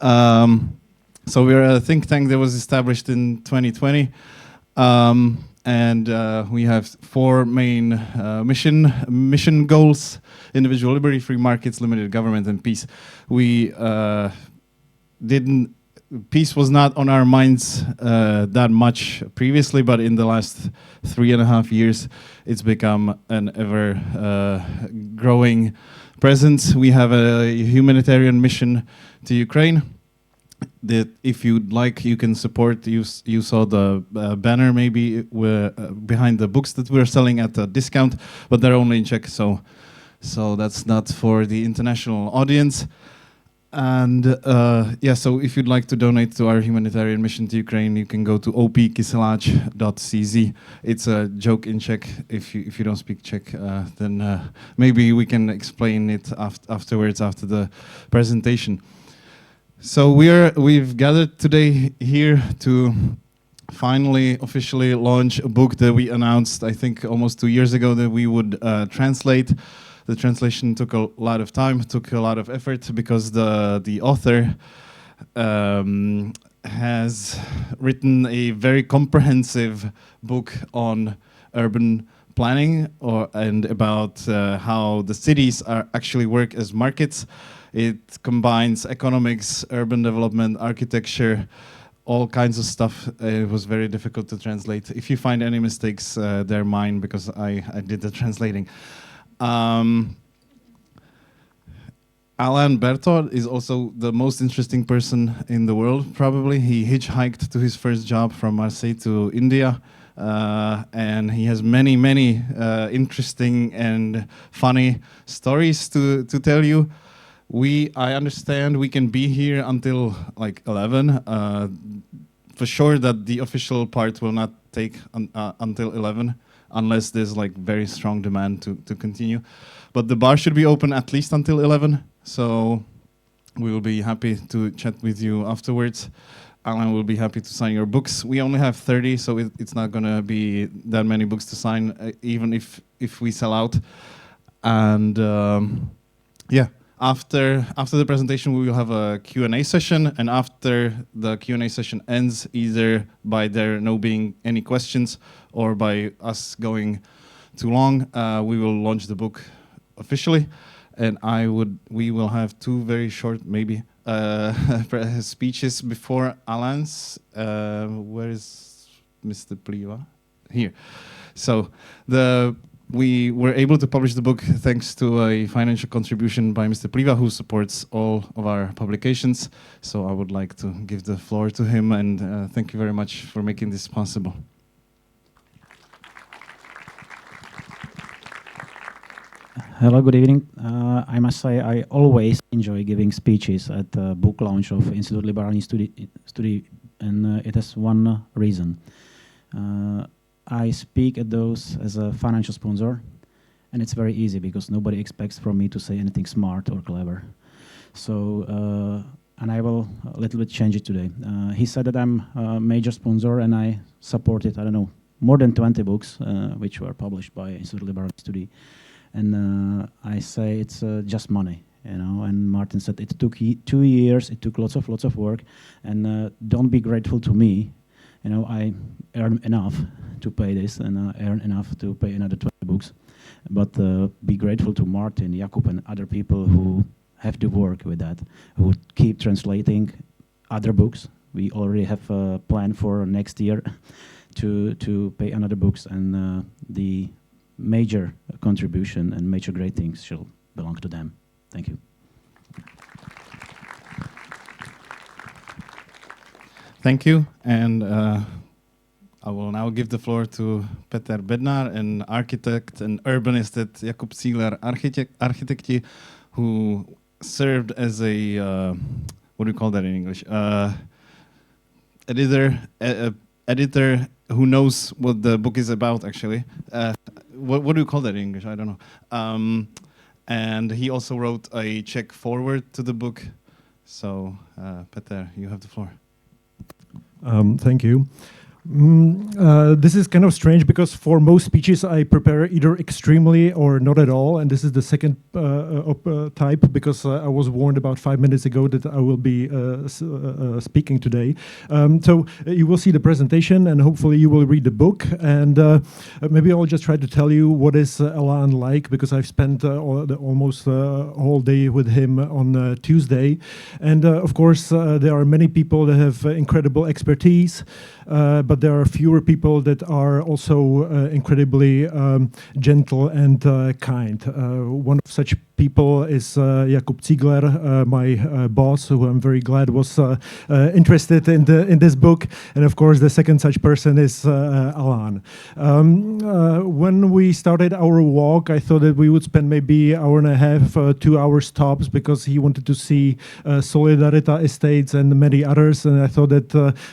So we're a think tank that was established in 2020, and we have four main mission goals: individual liberty, free markets, limited government, and peace. We didn't. Peace was not on our minds that much previously, but in the last 3.5 years, it's become an ever growing presence. We have a humanitarian mission to Ukraine that, if you'd like, you can support. You saw the banner maybe behind the books that we're selling at a discount, but they're only in Czech, so that's not for the international audience. And yeah, so if you'd like to donate to our humanitarian mission to Ukraine, you can go to opkyselaj.cz. It's a joke in Czech. If you don't speak Czech, then maybe we can explain it afterwards, after the presentation. So we've gathered today here to finally officially launch a book that we announced, I think, almost 2 years ago, that we would translate. The translation took a lot of time, took a lot of effort, because the author has written a very comprehensive book on urban planning and about how the cities actually work as markets. It combines economics, urban development, architecture, all kinds of stuff. It was very difficult to translate. If you find any mistakes, they're mine, because I did the translating. Alain Bertaud is also the most interesting person in the world, probably. He hitchhiked to his first job from Marseille to India, and he has many interesting and funny stories to tell you. I understand we can be here until like 11. For sure that the official part will not take until 11, unless there's like very strong demand to continue. But the bar should be open at least until 11, so we will be happy to chat with you afterwards. Alain will be happy to sign your books. We only have 30, so it's not gonna be that many books to sign, even if we sell out. And yeah, after the presentation, we will have a Q&A session, and after the Q&A session ends, either by there no being any questions or by us going too long, we will launch the book officially, and we will have two very short, maybe, speeches before Alain's. Where is Mr. Pliva? Here. So we were able to publish the book thanks to a financial contribution by Mr. Pliva, who supports all of our publications. So I would like to give the floor to him, and thank you very much for making this possible. Hello, good evening. I must say I always enjoy giving speeches at the book launch of Institut Liberální Study, and it has one reason. I speak at those as a financial sponsor, and it's very easy because nobody expects from me to say anything smart or clever. So, and I will a little bit change it today. He said that I'm a major sponsor, and I supported, I don't know, more than 20 books which were published by Institut Liberální Study. And I say it's just money, you know. And Martin said it took 2 years, it took lots of work, and don't be grateful to me. You know, I earn enough to pay this, and earn enough to pay another 20 books. But be grateful to Martin, Jakub, and other people who have to work with that, who keep translating other books. We already have a plan for next year to pay another books, and the major contribution and major great things shall belong to them. Thank you. Thank you, and I will now give the floor to Peter Bednar, an architect and urbanist at Jakub Cíler Architekti, who served as a, what do you call that in English? Editor who knows what the book is about, actually. What do you call that in English? I don't know. And he also wrote a Czech foreword to the book. So, Peter, you have the floor. Thank you. This is kind of strange because for most speeches I prepare either extremely or not at all, and this is the second type because I was warned about 5 minutes ago that I will be speaking today. So you will see the presentation and hopefully you will read the book, and maybe I'll just try to tell you what is Alain like, because I've spent almost all day with him on Tuesday, and of course there are many people that have incredible expertise, but there are fewer people that are also incredibly gentle and kind. One of such people is Jakub Ziegler, my boss, who I'm very glad was interested in this book. And of course, the second such person is Alain. When we started our walk, I thought that we would spend maybe an hour and a half, 2 hours tops, because he wanted to see Solidarita estates and many others. And I thought that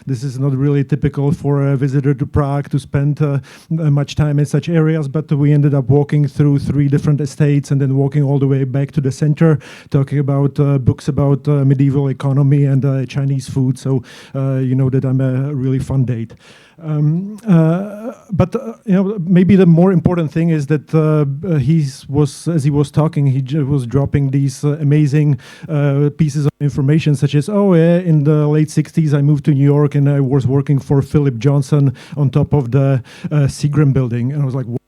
this is not really typical for a visitor to Prague to spend much time in such areas, but we ended up walking through 3 different estates and then walking all the way back to the center, talking about books about medieval economy and Chinese food. So you know that I'm a really fun date. But you know, maybe the more important thing is that as he was talking, he was dropping these amazing pieces of information, such as, oh yeah, in the late 60s I moved to New York and I was working for Philip Johnson on top of the Seagram building, and I was like, what?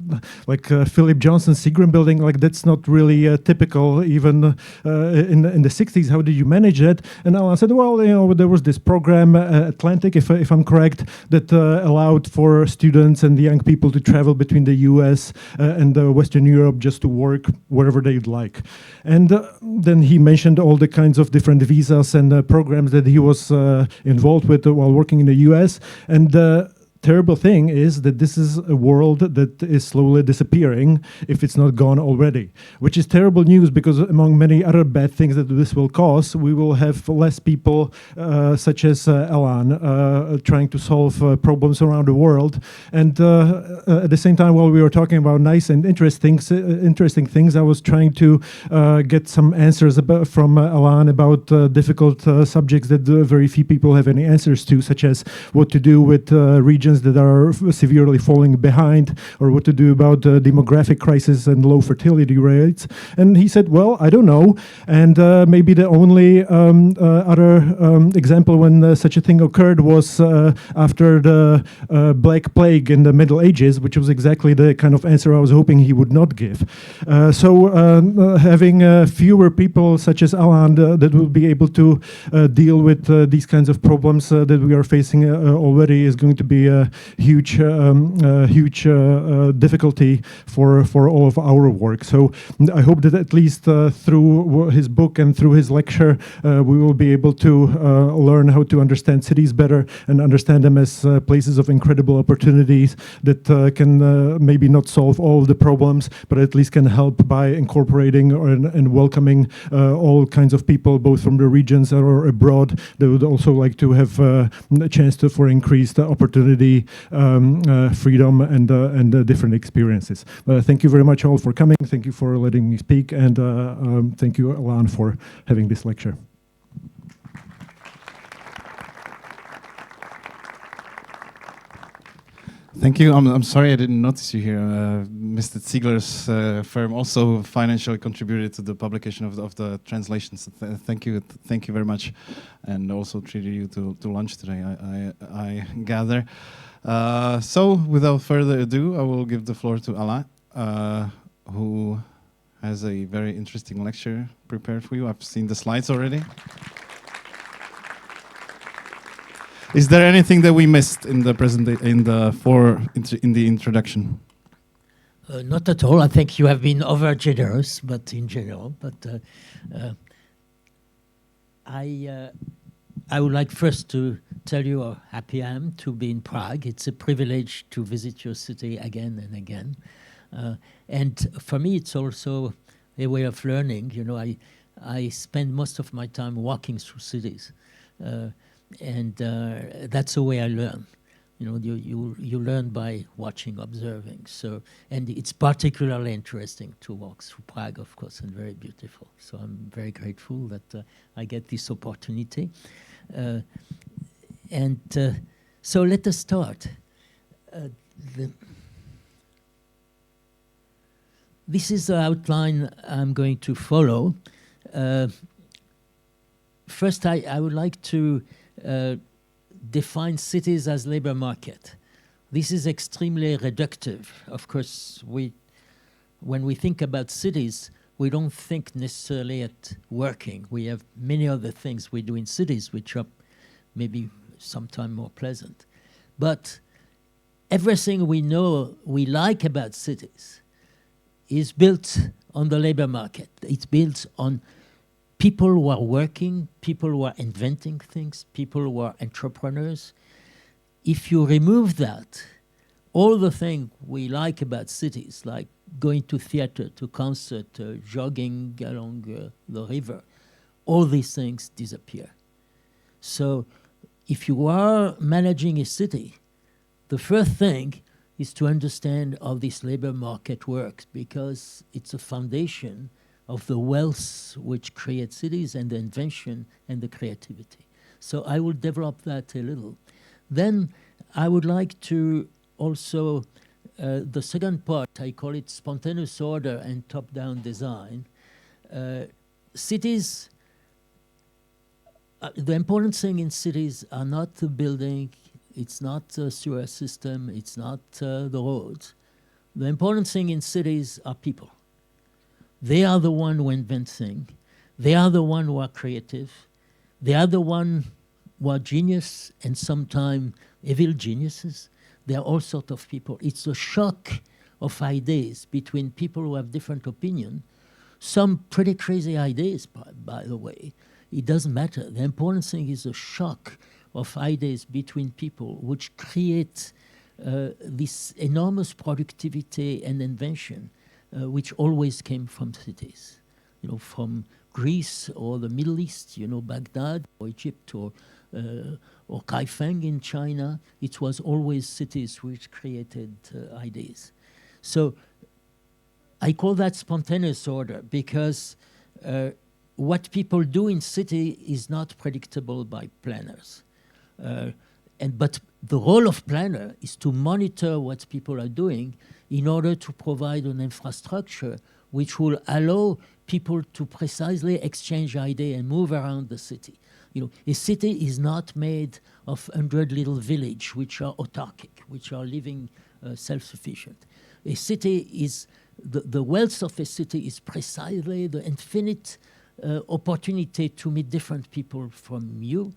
Like Philip Johnson Seagram building, like that's not really typical even in the 60s. How did you manage that? And Alain said, well, you know, there was this program, Atlantic, if I'm correct, that allowed for students and the young people to travel between the US and Western Europe just to work wherever they'd like. And then he mentioned all the kinds of different visas and programs that he was involved with while working in the US. And terrible thing is that this is a world that is slowly disappearing if it's not gone already, which is terrible news, because among many other bad things that this will cause, we will have less people such as Alain trying to solve problems around the world. And at the same time, while we were talking about nice and interesting things, I was trying to get some answers from Alain about difficult subjects that very few people have any answers to, such as what to do with regions that are severely falling behind, or what to do about the demographic crisis and low fertility rates. And he said, well, I don't know. And maybe the only other example when such a thing occurred was after the Black Plague in the Middle Ages, which was exactly the kind of answer I was hoping he would not give. So having fewer people such as Alain that will be able to deal with these kinds of problems that we are facing already is going to be a huge difficulty for all of our work. So I hope that at least through his book and through his lecture, we will be able to learn how to understand cities better and understand them as places of incredible opportunities that can maybe not solve all of the problems, but at least can help by incorporating and welcoming all kinds of people, both from the regions or abroad, that would also like to have a chance for increased opportunity, freedom, and different experiences. Thank you very much all for coming. Thank you for letting me speak, and thank you, Alain, for having this lecture. Thank you. I'm sorry I didn't notice you here. Mr. Ziegler's firm also financially contributed to the publication of the translations. Thank you very much, and also treated you to lunch today, I gather. So without further ado, I will give the floor to Alain, who has a very interesting lecture prepared for you. I've seen the slides already. Is there anything that we missed in the in the introduction? Not at all. I think you have been over generous, but in general. But I would like first to tell you how happy I am to be in Prague. It's a privilege to visit your city again and again. And for me, it's also a way of learning. You know, I spend most of my time walking through cities. And that's the way I learn. You know, you learn by watching, observing. So, and it's particularly interesting to walk through Prague, of course, and very beautiful. So I'm very grateful that I get this opportunity. So let us start. This is the outline I'm going to follow. First, I would like to define cities as labor market. This is extremely reductive. Of course, when we think about cities, we don't think necessarily at working. We have many other things we do in cities which are maybe sometimes more pleasant. But everything we know we like about cities is built on the labor market. It's built on people who are working, people who are inventing things, people who are entrepreneurs. If you remove that, all the things we like about cities, like going to theater, to concert, jogging along the river, all these things disappear. So if you are managing a city, the first thing is to understand how this labor market works, because it's a foundation of the wealth which creates cities and the invention and the creativity. So I will develop that a little. Then I would like to also, the second part, I call it spontaneous order and top-down design. Cities, the important thing in cities are not the building, it's not the sewer system, it's not the roads. The important thing in cities are people. They are the one who invent things. They are the one who are creative. They are the one who are genius and sometimes evil geniuses. There are all sorts of people. It's a shock of ideas between people who have different opinions. Some pretty crazy ideas, by the way. It doesn't matter. The important thing is a shock of ideas between people which create this enormous productivity and invention which always came from cities. You know, from Greece or the Middle East, you know, Baghdad or Egypt or Kaifeng in China. It was always cities which created ideas. So I call that spontaneous order because what people do in city is not predictable by planners. But the role of planner is to monitor what people are doing in order to provide an infrastructure which will allow people to precisely exchange ideas and move around the city. You know, a city is not made of 100 little villages which are autarkic, which are living self-sufficient. A city is, the wealth of a city is precisely the infinite opportunity to meet different people from you,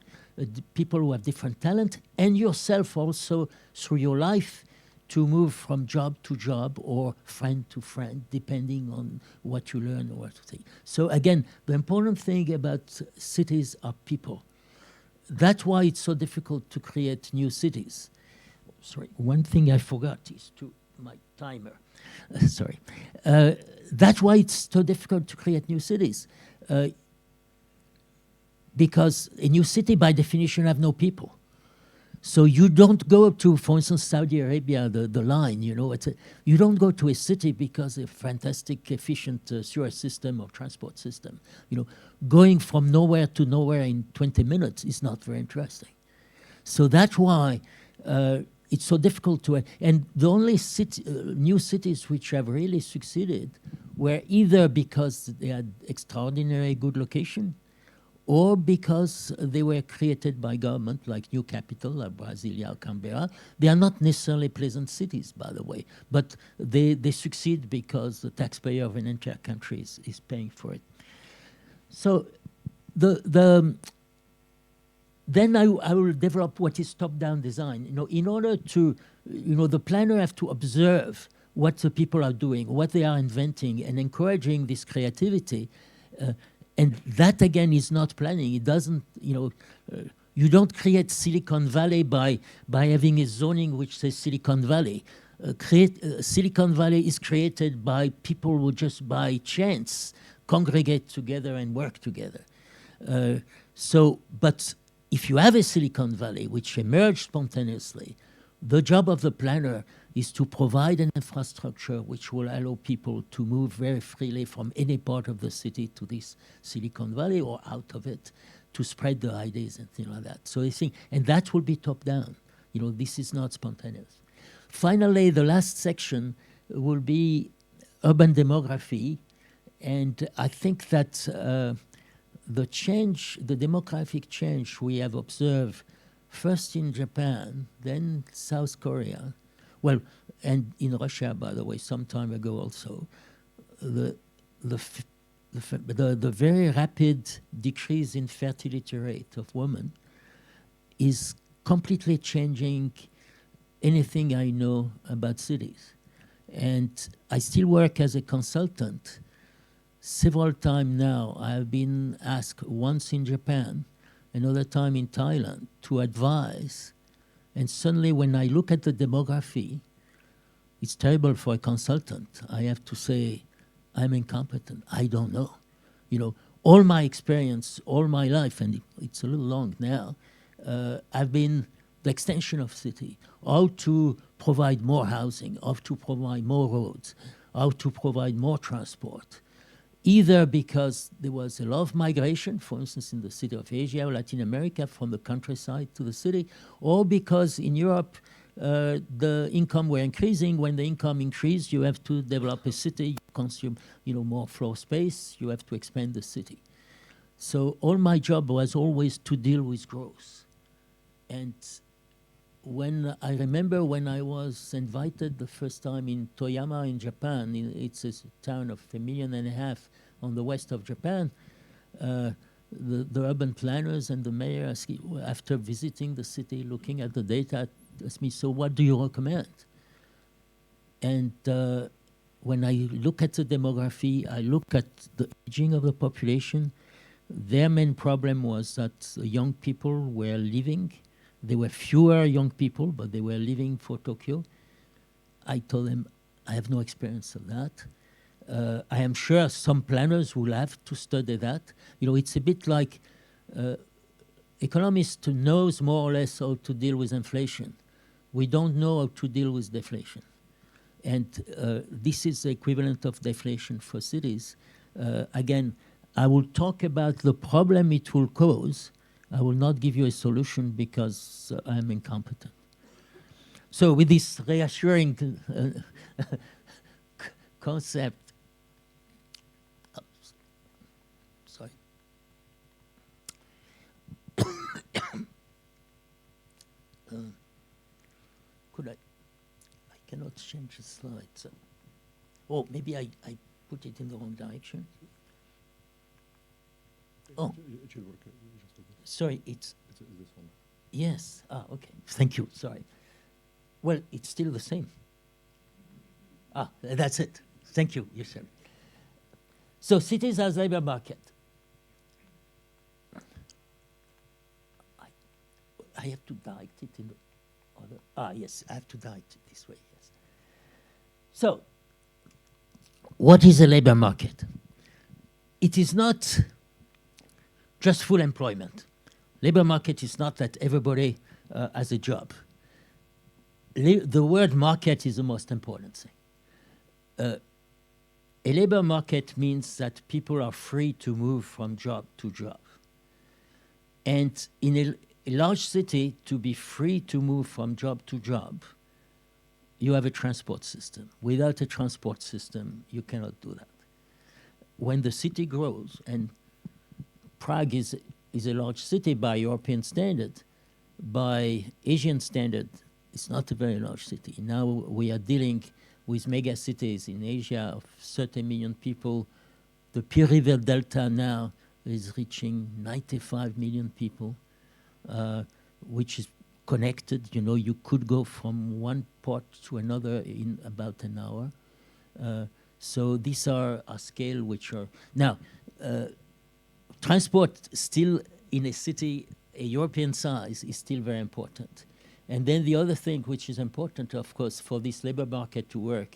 people who have different talent, and yourself also through your life to move from job to job or friend to friend, depending on what you learn or what you think. So again, the important thing about cities are people. That's why it's so difficult to create new cities. Sorry, one thing I forgot is my timer. Sorry. That's why it's so difficult to create new cities. Because a new city, by definition, have no people. So you don't go to, for instance, Saudi Arabia, the line, you know, you don't go to a city because of a fantastic, efficient sewer system or transport system. You know, going from nowhere to nowhere in 20 minutes is not very interesting. So that's why it's so difficult to, and the only new cities which have really succeeded were either because they had extraordinary good location, or because they were created by government, like New Capital, like Brasilia or Canberra. They are not necessarily pleasant cities, by the way, but they succeed because the taxpayer of an entire country is paying for it. So then I will develop what is top-down design. You know, in order to, you know, the planner have to observe what the people are doing, what they are inventing, and encouraging this creativity. And that, again, is not planning. It doesn't, you know, you don't create Silicon Valley by having a zoning which says Silicon Valley. Silicon Valley is created by people who just by chance congregate together and work together. But if you have a Silicon Valley which emerged spontaneously, the job of the planner is to provide an infrastructure which will allow people to move very freely from any part of the city to this Silicon Valley or out of it, to spread the ideas and things like that. So I think, and that will be top down. This is not spontaneous. Finally, the last section will be urban demography, and I think that the demographic change we have observed first in Japan, then South Korea, well, and in Russia, by the way, some time ago also, the very rapid decrease in fertility rate of women is completely changing anything I know about cities. And I still work as a consultant. Several times now, I have been asked, once in Japan, another time in Thailand, to advise. And suddenly when I look at the demography, it's terrible for a consultant. I have to say, I'm incompetent. I don't know. All my experience, all my life, and it's a little long now, I've been the extension of city, how to provide more housing, how to provide more roads, how to provide more transport, either because there was a lot of migration, for instance, in the city of Asia or Latin America from the countryside to the city, or because in Europe the income were increasing. When the income increased, you have to develop a city, you consume more floor space, you have to expand the city. So all my job was always to deal with growth. And when I remember when I was invited the first time in Toyama in Japan, it's a town of 1.5 million on the west of Japan, the urban planners and the mayor, after visiting the city, looking at the data, asked me, so what do you recommend? And when I look at the demography, I look at the aging of the population. Their main problem was that young people were leaving. There were fewer young people, but they were leaving for Tokyo. I told them, I have no experience of that. I am sure some planners will have to study that. It's a bit like economists knows more or less how to deal with inflation. We don't know how to deal with deflation. And this is the equivalent of deflation for cities. Again, I will talk about the problem it will cause. I will not give you a solution because I am incompetent. So with this reassuring concept, sorry. I cannot change the slides. Oh, maybe I put it in the wrong direction. Oh, it should work. sorry, it's this one. yes. Okay. Thank you. Sorry. Well, it's still the same. That's it. Thank you. You said. So cities as labor market. I have to direct it in the other. Yes, I have to direct it this way. Yes. So, what is a labor market? It is not just full employment. Labor market is not that everybody has a job. The word market is the most important thing. A labor market means that people are free to move from job to job. And in a large city, to be free to move from job to job, you have a transport system. Without a transport system, you cannot do that. When the city grows, and Prague is a large city by European standard, by Asian standard, it's not a very large city. Now we are dealing with mega cities in Asia of 30 million people. The Pearl River Delta now is reaching 95 million people, which is connected. You could go from one port to another in about an hour. So these are a scale which are... Now, transport still in a city, a European size, is still very important. And then the other thing which is important, of course, for this labor market to work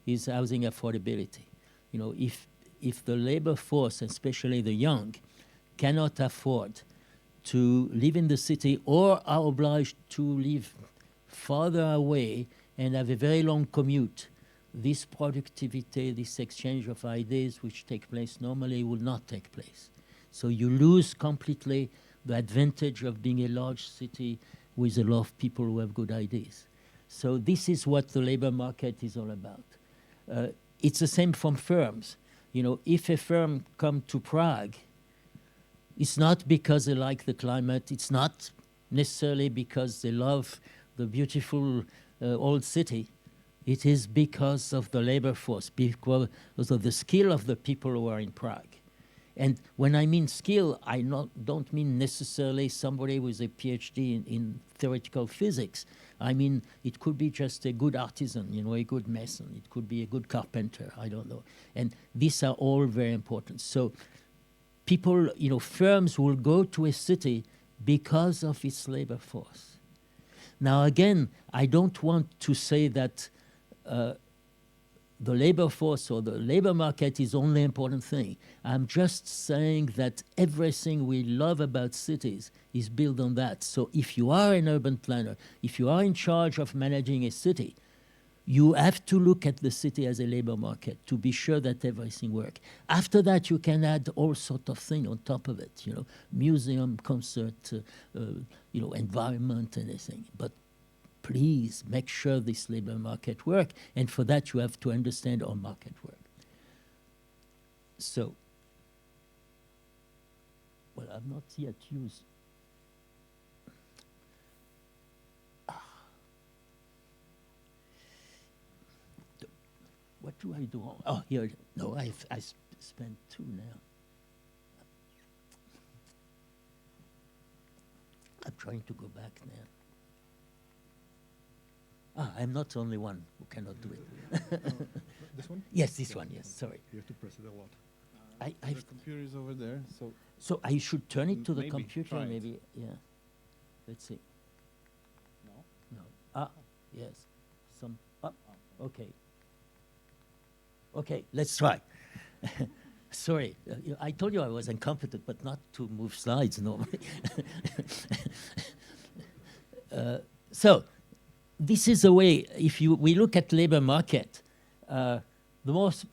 is housing affordability. If the labor force, especially the young, cannot afford to live in the city or are obliged to live farther away and have a very long commute, this productivity, this exchange of ideas which take place normally will not take place. So you lose completely the advantage of being a large city with a lot of people who have good ideas. So this is what the labor market is all about. It's the same from firms. You know, if a firm come to Prague, it's not because they like the climate. It's not necessarily because they love the beautiful old city. It is because of the labor force, because of the skill of the people who are in Prague. And when I mean skill, I don't mean necessarily somebody with a PhD in theoretical physics. I mean, it could be just a good artisan, you know, a good mason. It could be a good carpenter, I don't know. And these are all very important. So people, you know, firms will go to a city because of its labor force. Now, again, I don't want to say that the labor force or the labor market is the only important thing. I'm just saying that everything we love about cities is built on that. So if you are an urban planner, if you are in charge of managing a city, you have to look at the city as a labor market to be sure that everything works. After that, you can add all sorts of things on top of it, you know, museum, concert, you know, environment, anything. But please make sure this labor market works, and for that you have to understand how market work. So, well, I've not yet used. What do I do? Oh, here. No, I spent 2 now. I'm trying to go back now. I'm not the only one who cannot do it. This one? Yes, this one, yes, sorry. You have to press it a lot. The computer is over there, so... So I should turn it to the Maybe, computer, try it. maybe, yeah. Let's see. No? No. Yes. Okay. Okay, let's try. Sorry, I told you I was incompetent, but not to move slides normally. So, this is the way, if we look at labor market, the most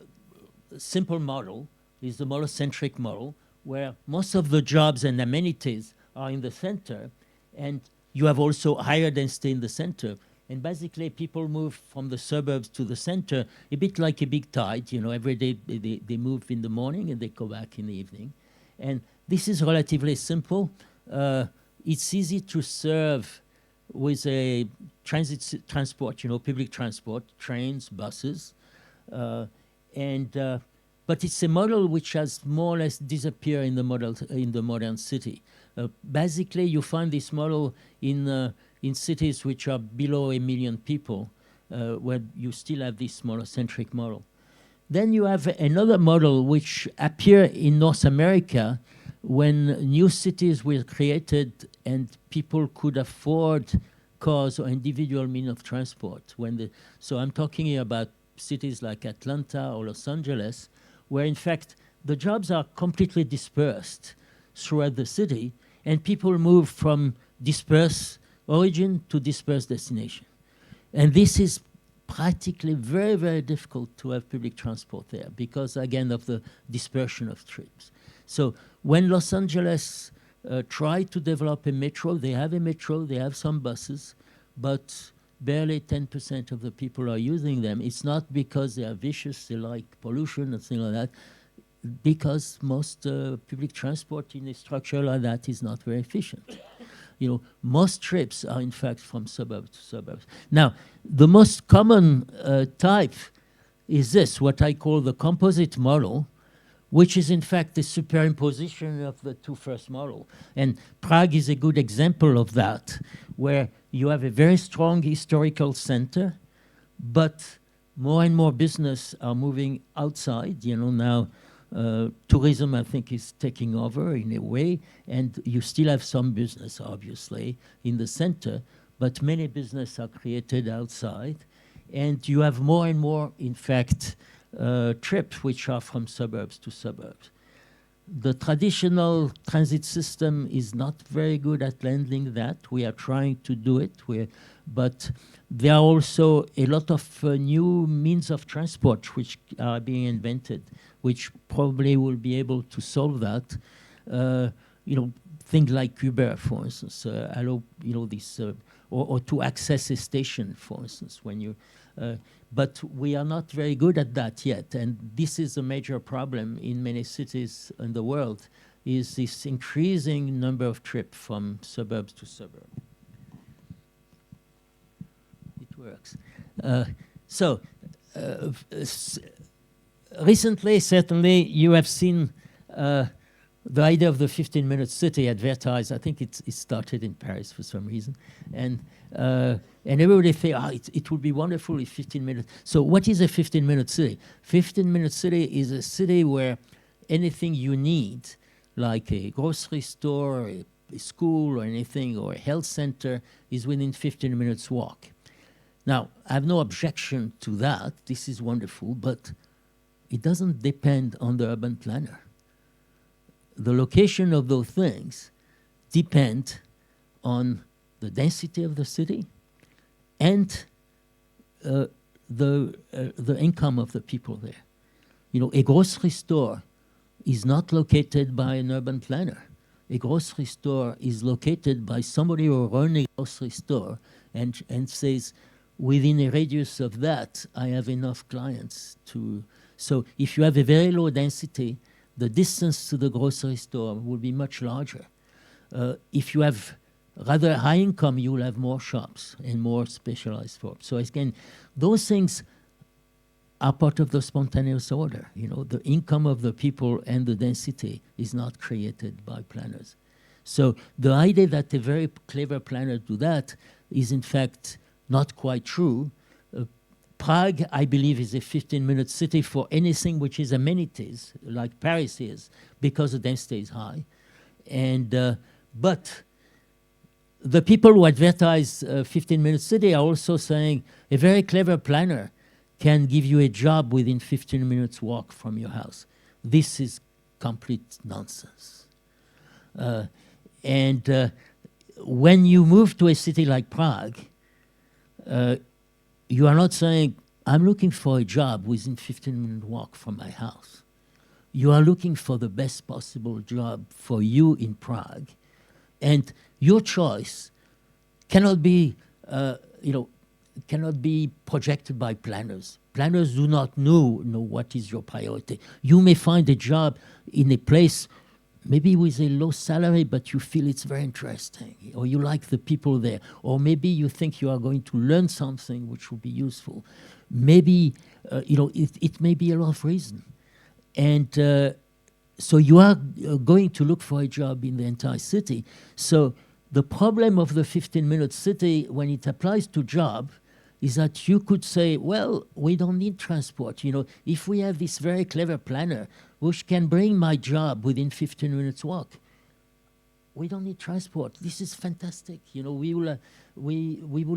simple model is the monocentric model, where most of the jobs and amenities are in the center, and you have also higher density in the center. And basically, people move from the suburbs to the center, a bit like a big tide. You know, every day they move in the morning and they go back in the evening. And this is relatively simple. It's easy to serve with a transport, you know, public transport, trains, buses. But it's a model which has more or less disappeared in the modern city. Basically, you find this model in cities which are below 1 million people, where you still have this monocentric model. Then you have another model which appeared in North America when new cities were created and people could afford cars or individual means of transport. So I'm talking here about cities like Atlanta or Los Angeles, where in fact the jobs are completely dispersed throughout the city, and people move from dispersed origin to dispersed destination. And this is practically very, very difficult to have public transport there because, again, of the dispersion of trips. So when Los Angeles tried to develop a metro, they have some buses, but barely 10% of the people are using them. It's not because they are vicious, they like pollution and things like that, because most public transport in a structure like that is not very efficient. You know, most trips are in fact from suburb to suburbs. Now, the most common type is this, what I call the composite model, which is in fact the superimposition of the two first models. And Prague is a good example of that, where you have a very strong historical center, but more and more business are moving outside. You know, now tourism, I think, is taking over in a way, and you still have some business, obviously, in the center, but many business are created outside, and you have more and more, in fact, trips which are from suburbs to suburbs. The traditional transit system is not very good at handling that. We are trying to do it, but there are also a lot of new means of transport which are being invented, which probably will be able to solve that. You know, things like Uber, for instance, allow this, or to access a station, for instance, when you. But we are not very good at that yet, and this is a major problem in many cities in the world. Is this increasing number of trips from suburbs to suburb? It works. Recently, certainly, you have seen the idea of the 15-minute city advertised. I think it started in Paris for some reason. And everybody thinks, it would be wonderful if 15 minutes. So what is a 15-minute city? 15-minute city is a city where anything you need, like a grocery store, a school or anything, or a health center, is within 15 minutes walk. Now, I have no objection to that. This is wonderful, but it doesn't depend on the urban planner. The location of those things depend on the density of the city and the income of the people there. A grocery store is not located by an urban planner. A grocery store is located by somebody who runs a grocery store and says, within a radius of that, I have enough clients to. So if you have a very low density, the distance to the grocery store will be much larger. If you have rather high income, you will have more shops and more specialized shops. So again, those things are part of the spontaneous order. The income of the people and the density is not created by planners. So the idea that a very clever planner do that is in fact not quite true. Prague, I believe, is a 15-minute city for anything which is amenities, like Paris is, because the density is high. And but the people who advertise 15-minute city are also saying a very clever planner can give you a job within 15 minutes walk from your house. This is complete nonsense. When you move to a city like Prague, you are not saying, I'm looking for a job within 15-minute walk from my house. You are looking for the best possible job for you in Prague. And your choice cannot be, cannot be projected by planners. Planners do not know what is your priority. You may find a job in a place maybe with a low salary, but you feel it's very interesting, or you like the people there, or maybe you think you are going to learn something which will be useful. Maybe, it may be a lot of reason. And so you are going to look for a job in the entire city. So the problem of the 15-minute city, when it applies to job, is that you could say, well, we don't need transport. If we have this very clever planner which can bring my job within 15 minutes walk, we don't need transport. This is fantastic. We will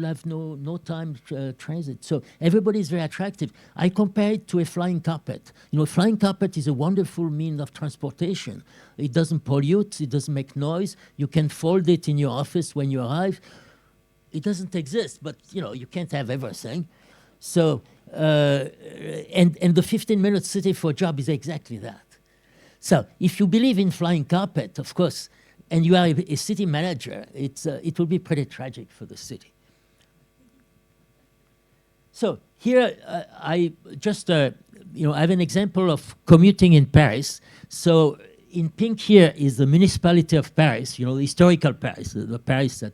have no time transit. So everybody is very attractive. I compare it to a flying carpet. A flying carpet is a wonderful means of transportation. It doesn't pollute. It doesn't make noise. You can fold it in your office when you arrive. It doesn't exist, but you can't have everything. So and the 15-minute city for a job is exactly that. So if you believe in flying carpet, of course, and you are a city manager, it will be pretty tragic for the city. So here I just I have an example of commuting in Paris. So in pink here is the municipality of Paris, the historical Paris, the Paris that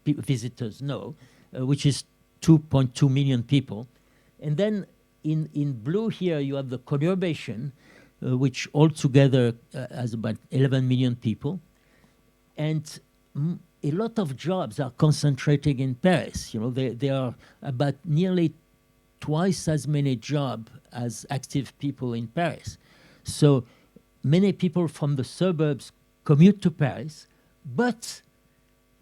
visitors know, which is 2.2 million people. And then in blue here you have the conurbation, which altogether has about 11 million people. And a lot of jobs are concentrating in Paris. There are about nearly twice as many jobs as active people in Paris. So many people from the suburbs commute to Paris, but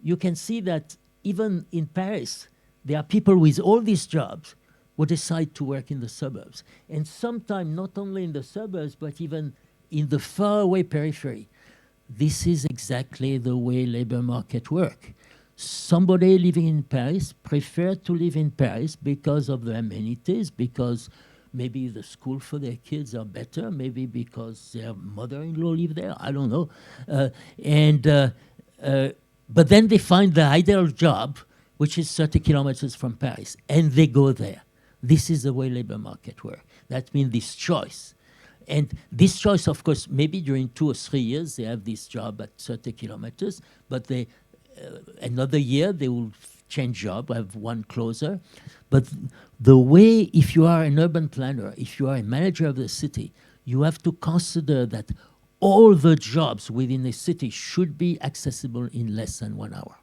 you can see that even in Paris, there are people with all these jobs who decide to work in the suburbs. And sometimes not only in the suburbs, but even in the faraway periphery. This is exactly the way labor market work. Somebody living in Paris prefers to live in Paris because of the amenities, because Maybe the school for their kids are better, maybe because their mother-in-law live there, I don't know. But then they find the ideal job, which is 30 kilometers from Paris, and they go there. This is the way labor market works. That means this choice. And this choice, of course, maybe during 2 or 3 years, they have this job at 30 kilometers, but they, another year, they will change job, have one closer. But the way, if you are an urban planner, if you are a manager of the city, you have to consider that all the jobs within a city should be accessible in less than 1 hour.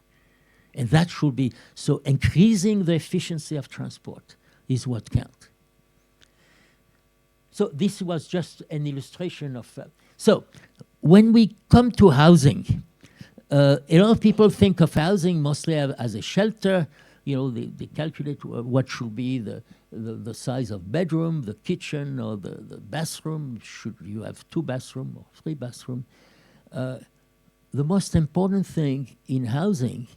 And that should be, so increasing the efficiency of transport is what counts. So this was just an illustration of, so when we come to housing, a lot of people think of housing mostly as a shelter. You know, they calculate what should be the size of bedroom, the kitchen, or the bathroom. Should you have 2 bathrooms or 3 bathrooms? The most important thing in housing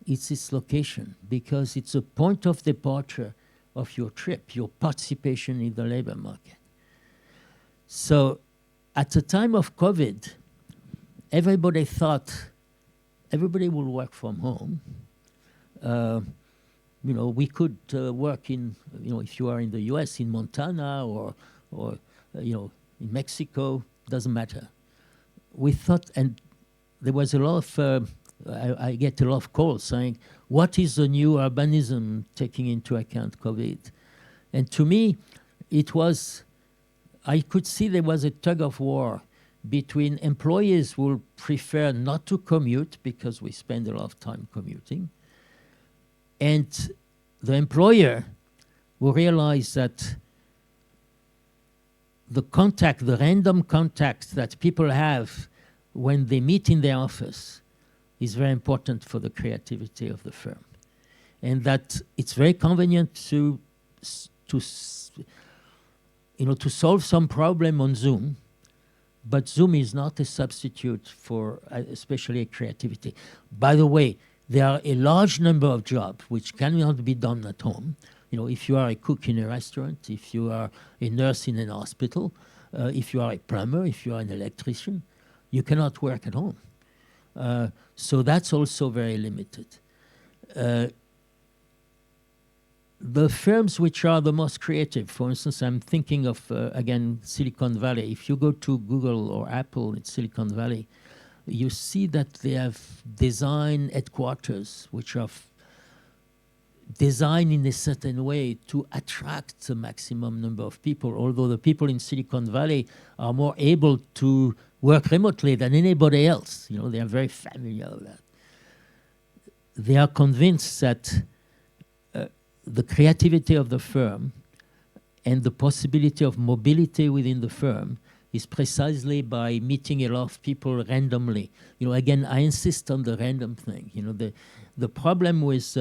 is its location, because it's a point of departure of your trip, your participation in the labor market. So at the time of COVID, everybody thought everybody will work from home. You know, we could work in, you know, if you are in the US, in Montana or you know, in Mexico, doesn't matter. We thought, and there was a lot of, I get a lot of calls saying, what is the new urbanism taking into account COVID? And to me, it was, I could see there was a tug of war between employees who will prefer not to commute because we spend a lot of time commuting, and the employer will realize that the contact, the random contact that people have when they meet in their office is very important for the creativity of the firm. And that it's very convenient to solve some problem on Zoom, but Zoom is not a substitute for especially creativity. By the way, there are a large number of jobs which cannot be done at home. You know, if you are a cook in a restaurant, if you are a nurse in an hospital, if you are a plumber, if you are an electrician, you cannot work at home. So that's also very limited. The firms which are the most creative, for instance, I'm thinking of, again, Silicon Valley. If you go to Google or Apple in Silicon Valley, you see that they have design headquarters which are designed in a certain way to attract the maximum number of people, although the people in Silicon Valley are more able to work remotely than anybody else. You know, they are very familiar with that. They are convinced that the creativity of the firm and the possibility of mobility within the firm is precisely by meeting a lot of people randomly. You know, again, I insist on the random thing. You know, the problem with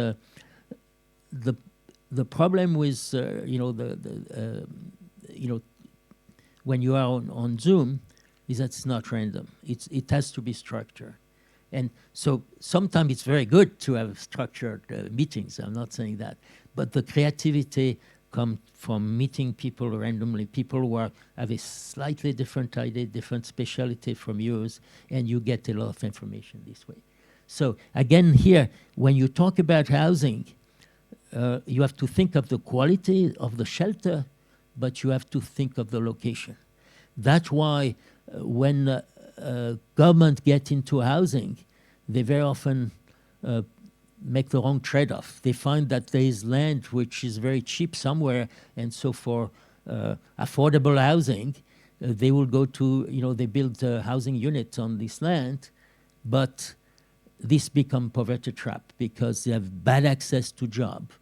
when you are on Zoom is that it's not random. It has to be structured. And so sometimes it's very good to have structured meetings. I'm not saying that. But the creativity comes from meeting people randomly, people who have a slightly different idea, different specialty from yours, and you get a lot of information this way. So again, here, when you talk about housing, you have to think of the quality of the shelter, but you have to think of the location. That's why when government get into housing, they very often make the wrong trade-off. They find that there is land which is very cheap somewhere, and so for affordable housing, they will go to, you know, they build housing units on this land, but this become poverty trap because they have bad access to job.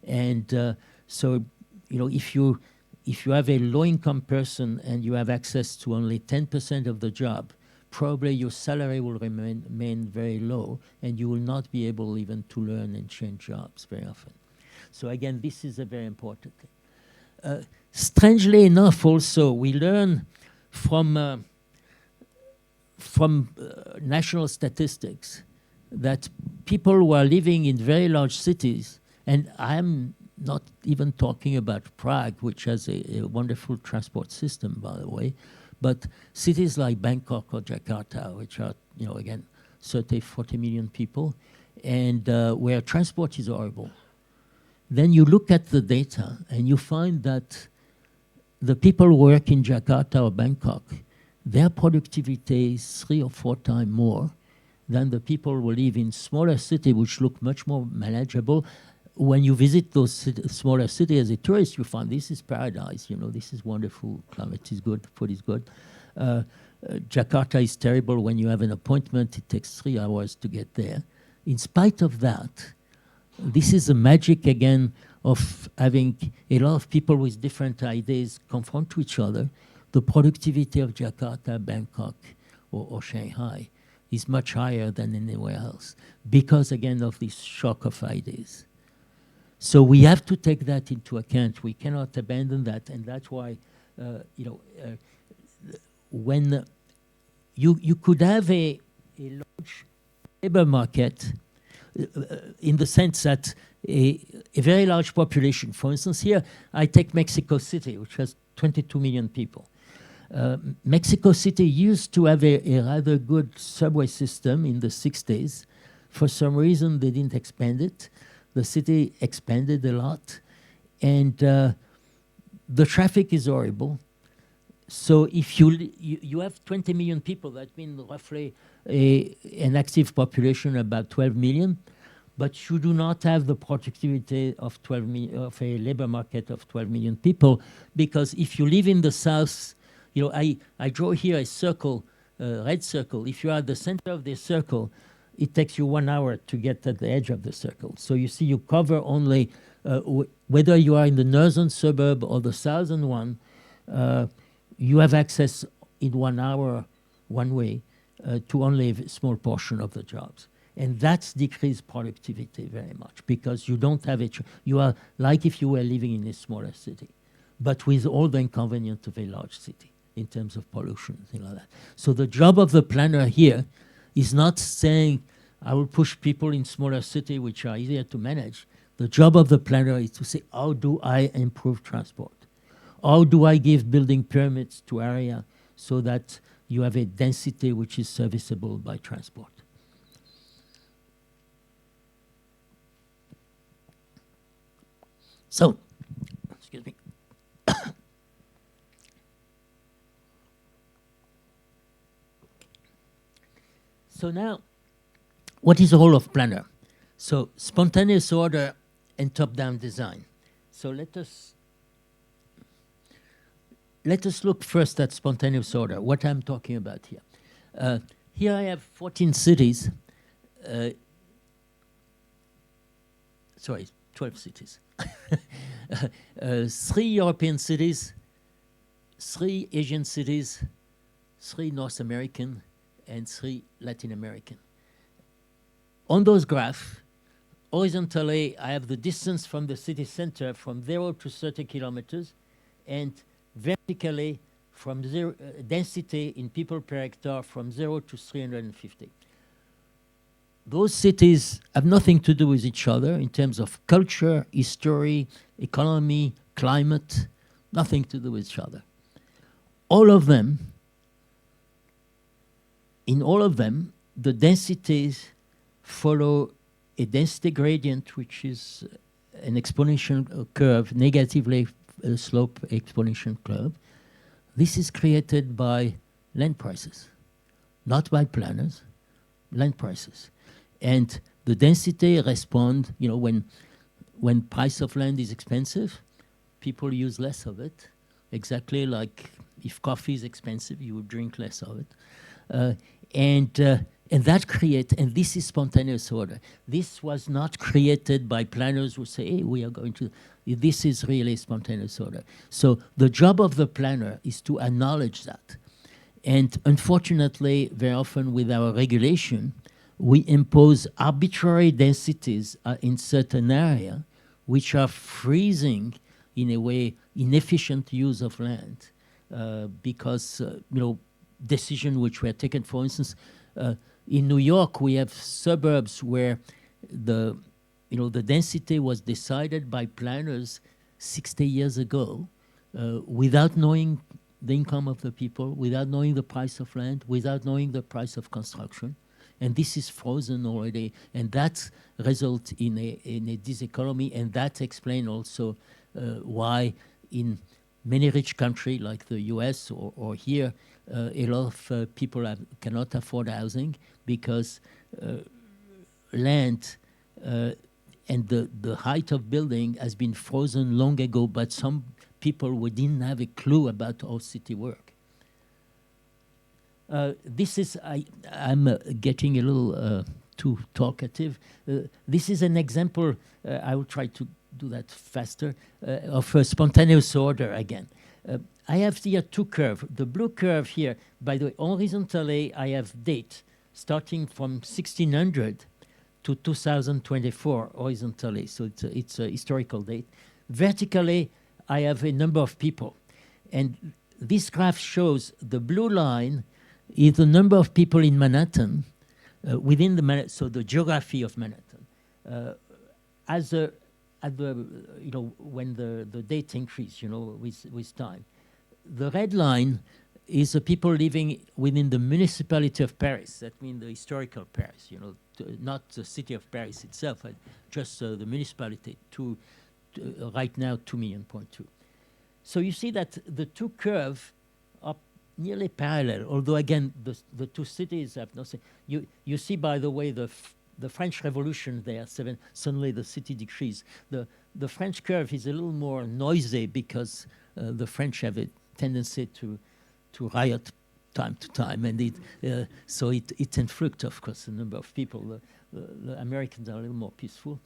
And so, you know, if you have a low-income person and you have access to only 10% of the job, probably your salary will remain very low, and you will not be able even to learn and change jobs very often. So again, this is a very important thing. Strangely enough, also, we learn from national statistics that people who are living in very large cities, and I'm not even talking about Prague, which has a wonderful transport system, by the way, but cities like Bangkok or Jakarta, which are, again, 30, 40 million people, and where transport is horrible. Then you look at the data and you find that the people who work in Jakarta or Bangkok, their productivity is 3 or 4 times more than the people who live in smaller cities, which look much more manageable. When you visit those smaller cities as a tourist, you find this is paradise. This is wonderful. Climate is good. Food is good. Jakarta is terrible. When you have an appointment, it takes 3 hours to get there. In spite of that, this is the magic again of having a lot of people with different ideas confront to each other. The productivity of Jakarta, Bangkok, or Shanghai is much higher than anywhere else because, again, of this shock of ideas. So we have to take that into account. We cannot abandon that, and that's why, when you could have a large labor market in the sense that a very large population, for instance, here I take Mexico City, which has 22 million people. Mexico City used to have a rather good subway system in the 60s. For some reason, they didn't expand it. The city expanded a lot, and the traffic is horrible. So if you have 20 million people, that means roughly an active population about 12 million, but you do not have the productivity of 12 million, of a labor market of 12 million people, because if you live in the south, I draw here a circle, a red circle. If you are at the center of the circle, it takes you 1 hour to get at the edge of the circle. So you see, you cover only, whether you are in the northern suburb or the southern one, you have access in 1 hour, one way, to only a small portion of the jobs. And that's decreased productivity very much, because you don't have you are like if you were living in a smaller city, but with all the inconvenience of a large city in terms of pollution, things like that. So the job of the planner here is not saying, I will push people in smaller cities which are easier to manage. The job of the planner is to say, how do I improve transport? How do I give building permits to area so that you have a density which is serviceable by transport? So, excuse me. So now, what is the role of planner? So spontaneous order and top-down design. So let us look first at spontaneous order, what I'm talking about here. Here I have 14 cities, 12 cities. 3 European cities, 3 Asian cities, 3 North American, and 3 Latin American. On those graphs, horizontally, I have the distance from the city center from 0 to 30 kilometers, and vertically, from density in people per hectare from 0 to 350. Those cities have nothing to do with each other in terms of culture, history, economy, climate, nothing to do with each other. In all of them, the densities follow a density gradient, which is an exponential curve, negatively slope exponential curve. This is created by land prices, not by planners, land prices. And the density respond, when price of land is expensive, people use less of it. Exactly like if coffee is expensive, you would drink less of it. And that creates, and this is spontaneous order. This was not created by planners who say, hey, we are going to, this is really spontaneous order. So the job of the planner is to acknowledge that. And unfortunately, very often with our regulation, we impose arbitrary densities in certain areas, which are freezing, in a way, inefficient use of land, because, decisions which were taken, for instance, in New York, we have suburbs where the the density was decided by planners 60 years ago without knowing the income of the people, without knowing the price of land, without knowing the price of construction. And this is frozen already. And that results in a diseconomy. And that explains also why in many rich countries like the US or here, a lot of people cannot afford housing because land and the height of building has been frozen long ago, but some people who didn't have a clue about how city work. This is, I'm getting a little too talkative. This is an example, I will try to do that faster, of a spontaneous order again. I have here two curves. The blue curve here, by the way, horizontally, I have date starting from 1600 to 2024 horizontally, so it's a historical date. Vertically, I have a number of people. And this graph shows the blue line is the number of people in Manhattan, within the so the geography of Manhattan. When the date increase, with time. The red line is the people living within the municipality of Paris. That means the historical Paris, not the city of Paris itself, just the municipality, right now 2.2 million. So you see that the two curves are nearly parallel, although again, the two cities have nothing. You see, by the way, the French Revolution there, suddenly the city decreased. The French curve is a little more noisy because the French have a tendency to riot time to time, and so it influxed, of course, a number of people. The Americans are a little more peaceful.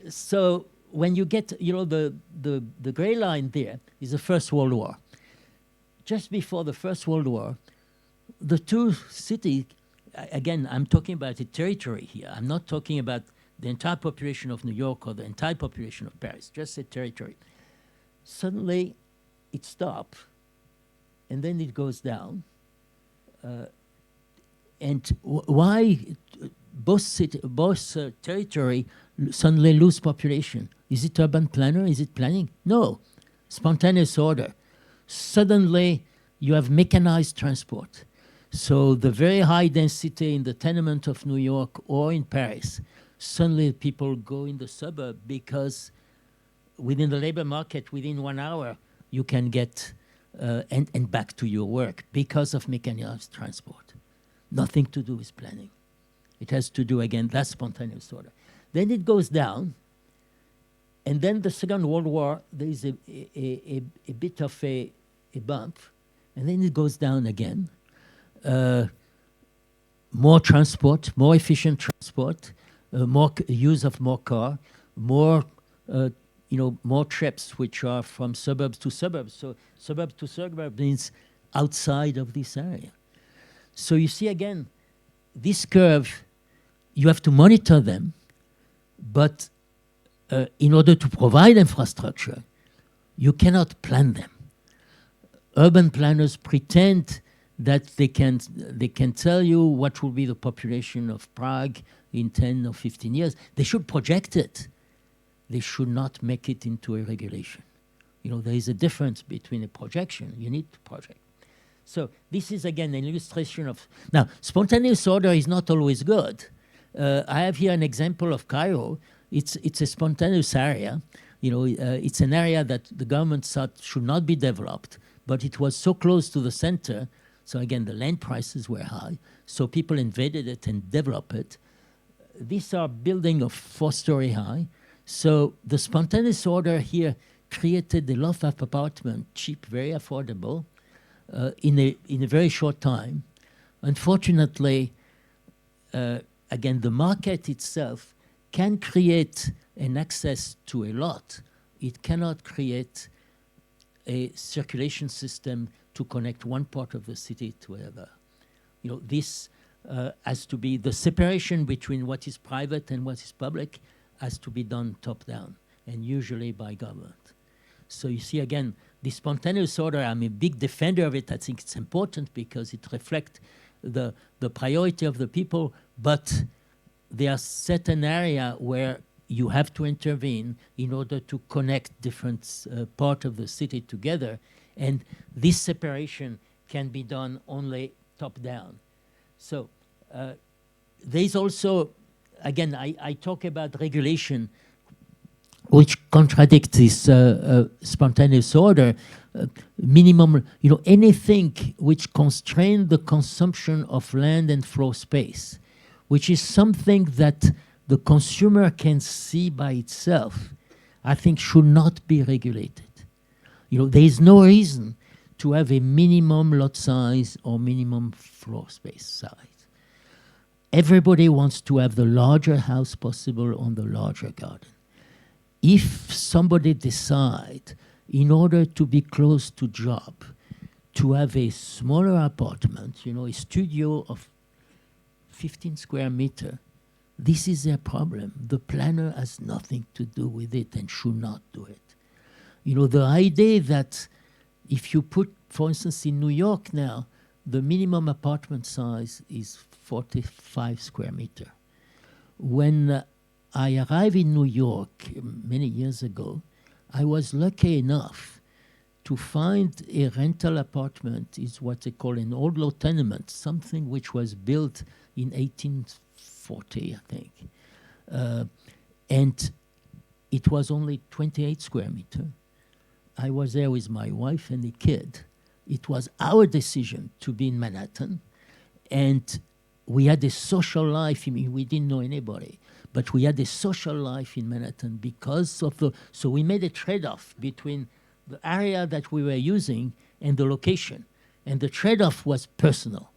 So when you get, the gray line there is the First World War. Just before the First World War, the two cities, again, I'm talking about a territory here. I'm not talking about the entire population of New York or the entire population of Paris, just a territory. Suddenly, it stops, and then it goes down. And why both territory suddenly lose population? Is it urban planner? Is it planning? No, spontaneous order. Suddenly, you have mechanized transport. So the very high density in the tenement of New York or in Paris, suddenly people go in the suburb because within the labor market, within 1 hour, you can get and back to your work because of mechanized transport. Nothing to do with planning. It has to do, again, that's spontaneous order. Then it goes down, and then the Second World War, there is a bit of a bump, and then it goes down again. More transport, more efficient transport, more use of more car, more more trips, which are from suburbs to suburbs. So suburb to suburb means outside of this area. So you see, again, this curve, you have to monitor them, but in order to provide infrastructure, you cannot plan them. Urban planners pretend that they can tell you what will be the population of Prague in 10 or 15 years. They should project it. They should not make it into a regulation. There is a difference between a projection. You need to project. So this is, again, an illustration of... Now, spontaneous order is not always good. I have here an example of Cairo. It's a spontaneous area. It's an area that the government thought should not be developed, but it was so close to the center. So again, the land prices were high. So people invaded it and developed it. These are buildings of 4-story high. So the spontaneous order here created a lot of apartments, cheap, very affordable, in a very short time. Unfortunately, again, the market itself can create an access to a lot. It cannot create a circulation system to connect one part of the city to another. This has to be the separation between what is private and what is public has to be done top-down, and usually by government. So you see, again, the spontaneous order, I'm a big defender of it. I think it's important because it reflects the priority of the people, but there are certain areas where you have to intervene in order to connect different parts of the city together, and this separation can be done only top-down. So there's also, again, I talk about regulation, which contradicts this spontaneous order. Minimum, anything which constrains the consumption of land and floor space, which is something that the consumer can see by itself, I think should not be regulated. There is no reason to have a minimum lot size or minimum floor space size. Everybody wants to have the larger house possible on the larger garden. If somebody decides, in order to be close to job, to have a smaller apartment, a studio of 15 square meter, this is their problem. The planner has nothing to do with it and should not do it. The idea that if you put, for instance, in New York now, the minimum apartment size is 45 square meter. When I arrived in New York many years ago, I was lucky enough to find a rental apartment, is what they call an old law tenement, something which was built in 1840, I think. And it was only 28 square meter. I was there with my wife and a kid. It was our decision to be in Manhattan, and we had a social life. I mean, we didn't know anybody, but we had a social life in Manhattan because of the, so we made a trade-off between the area that we were using and the location. And the trade-off was personal.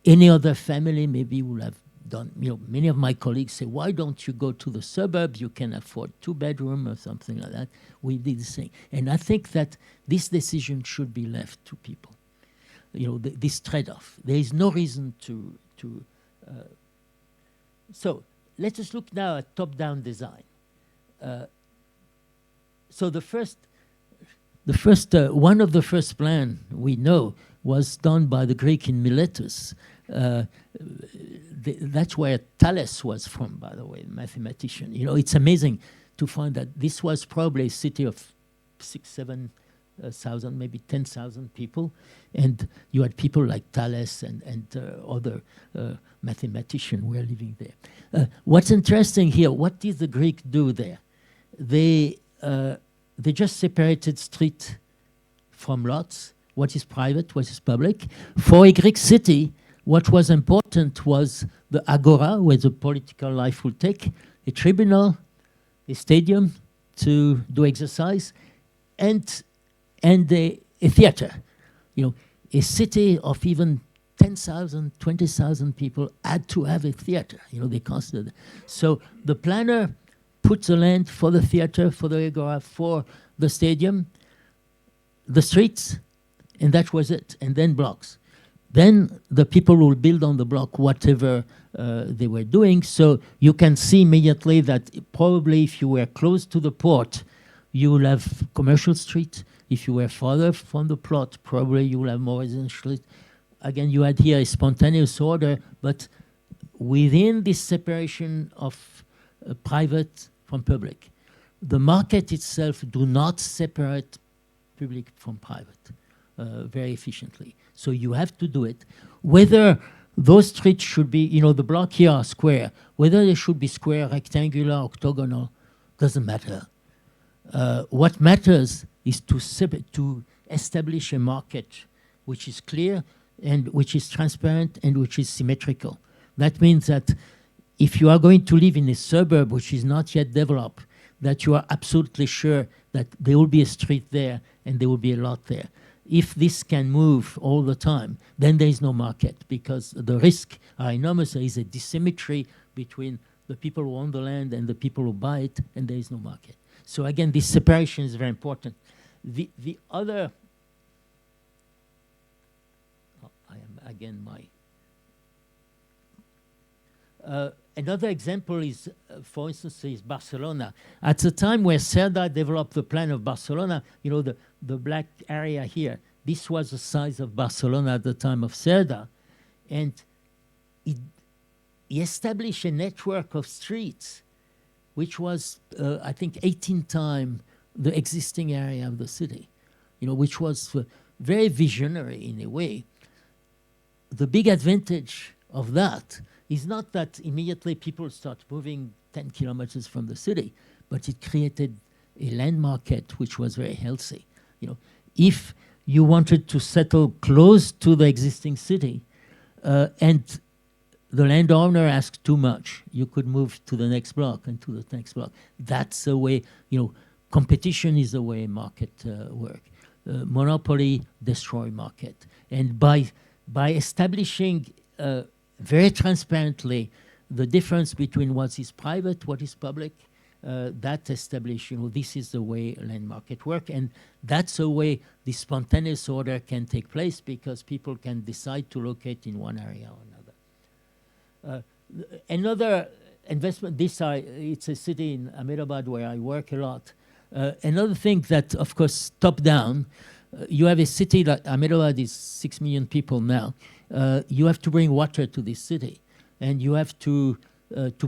Any other family maybe would have done, many of my colleagues say, why don't you go to the suburbs? You can afford 2-bedroom or something like that. We did the same. And I think that this decision should be left to people. This trade-off. There is no reason to so let us look now at top-down design. So one of the first plan we know was done by the Greek in Miletus. That's where Thales was from, by the way, mathematician. It's amazing to find that this was probably a city of 6,000-7,000, maybe 10,000 people, and you had people like Thales and other mathematicians were living there. What's interesting here, what did the Greeks do there? They just separated street from lots, what is private, what is public. For a Greek city, what was important was the agora, where the political life would take, a tribunal, a stadium to do exercise, and a theater. A city of even 10,000, 20,000 people had to have a theater. They considered. So the planner put the land for the theater, for the agora, for the stadium, the streets, and that was it. And then blocks. Then the people will build on the block whatever they were doing. So you can see immediately that probably if you were close to the port, you will have commercial street. If you were farther from the plot, probably you will have more residential street. Again, you had here a spontaneous order, but within this separation of private from public, the market itself do not separate public from private very efficiently. So you have to do it. Whether those streets should be, the block here are square, whether they should be square, rectangular, octagonal, doesn't matter. What matters is to establish a market which is clear and which is transparent and which is symmetrical. That means that if you are going to live in a suburb which is not yet developed, that you are absolutely sure that there will be a street there and there will be a lot there. If this can move all the time, then there is no market because the risks are enormous. There is a dissymmetry between the people who own the land and the people who buy it, and there is no market. So again, this separation is very important. The other, I am again another example is, for instance, is Barcelona. At the time where Cerda developed the plan of Barcelona, the black area here, this was the size of Barcelona at the time of Cerda, and he established a network of streets, which was, I think, 18 times the existing area of the city, which was very visionary in a way. The big advantage of that is not that immediately people start moving 10 kilometers from the city, but it created a land market which was very healthy. If you wanted to settle close to the existing city and the landowner asked too much, you could move to the next block and to the next block. That's the way, competition is the way market work. Monopoly destroy market. And by establishing very transparently the difference between what is private, what is public, that establish, this is the way land market work, and that's the way the spontaneous order can take place, because people can decide to locate in one area or another. Another investment, it's a city in Ahmedabad where I work a lot. Another thing that, of course, top down, you have a city like Ahmedabad is 6 million people now. You have to bring water to this city, and you have to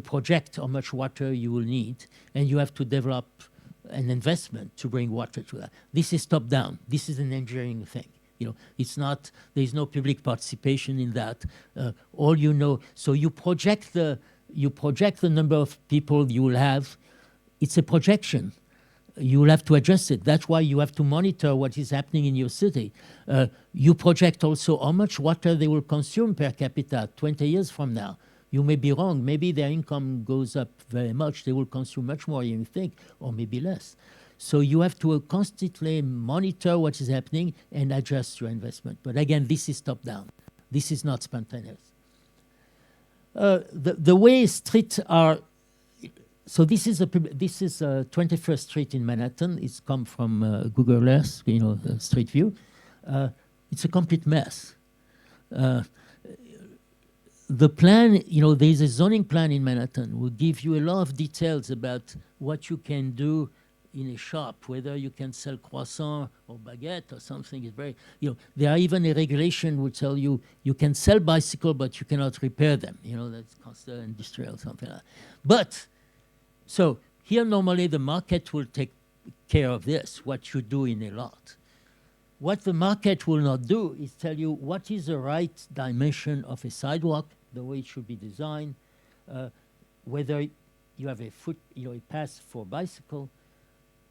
project how much water you will need, and you have to develop an investment to bring water to that. This is top down. This is an engineering thing. It's not, there's no public participation in that. All so you project the number of people you will have. It's a projection. You will have to adjust it. That's why you have to monitor what is happening in your city. You project also how much water they will consume per capita 20 years from now. You may be wrong. Maybe their income goes up very much. They will consume much more than you think, or maybe less. So you have to constantly monitor what is happening and adjust your investment. But again, this is top-down. This is not spontaneous. The way streets are, so this is 21st Street in Manhattan. It's come from Google Earth, Street View. It's a complete mess. The plan, there's a zoning plan in Manhattan will give you a lot of details about what you can do in a shop, whether you can sell croissant or baguette or something. Is very, there are even a regulation will tell you you can sell bicycle, but you cannot repair them. That's considered industrial, something like that. But, so here normally the market will take care of this, what you do in a lot. What the market will not do is tell you what is the right dimension of a sidewalk, the way it should be designed, whether you have a path for bicycle.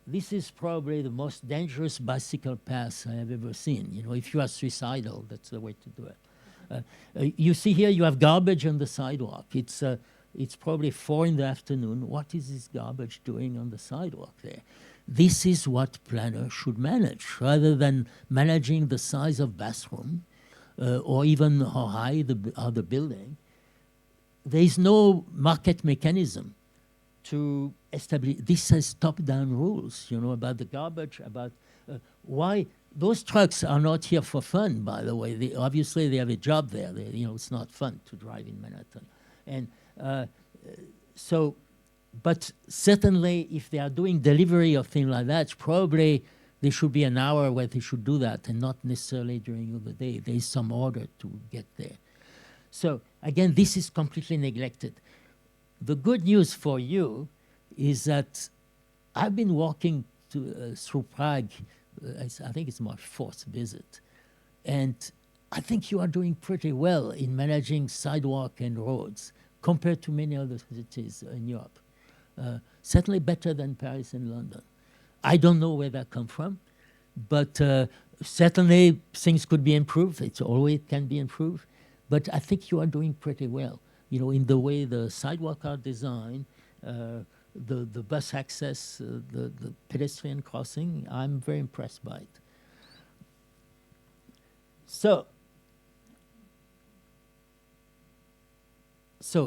This is probably the most dangerous bicycle path I have ever seen. If you are suicidal, that's the way to do it. You see here, you have garbage on the sidewalk. It's probably 4 in the afternoon. What is this garbage doing on the sidewalk there? This is what planners should manage, rather than managing the size of bathroom or even how high the building. There is no market mechanism to establish. This has top-down rules, about the garbage, about why those trucks are not here for fun. By the way, obviously they have a job there. It's not fun to drive in Manhattan, and but certainly if they are doing delivery or things like that, probably there should be an hour where they should do that, and not necessarily during the day. There is some order to get there. So again, this is completely neglected. The good news for you is that I've been walking through Prague, I think it's my 4th visit, and I think you are doing pretty well in managing sidewalk and roads compared to many other cities in Europe. Certainly better than Paris and London. I don't know where that comes from, but certainly things could be improved. It always can be improved, but I think you are doing pretty well. In the way the sidewalk are designed, the bus access, the pedestrian crossing, I'm very impressed by it. So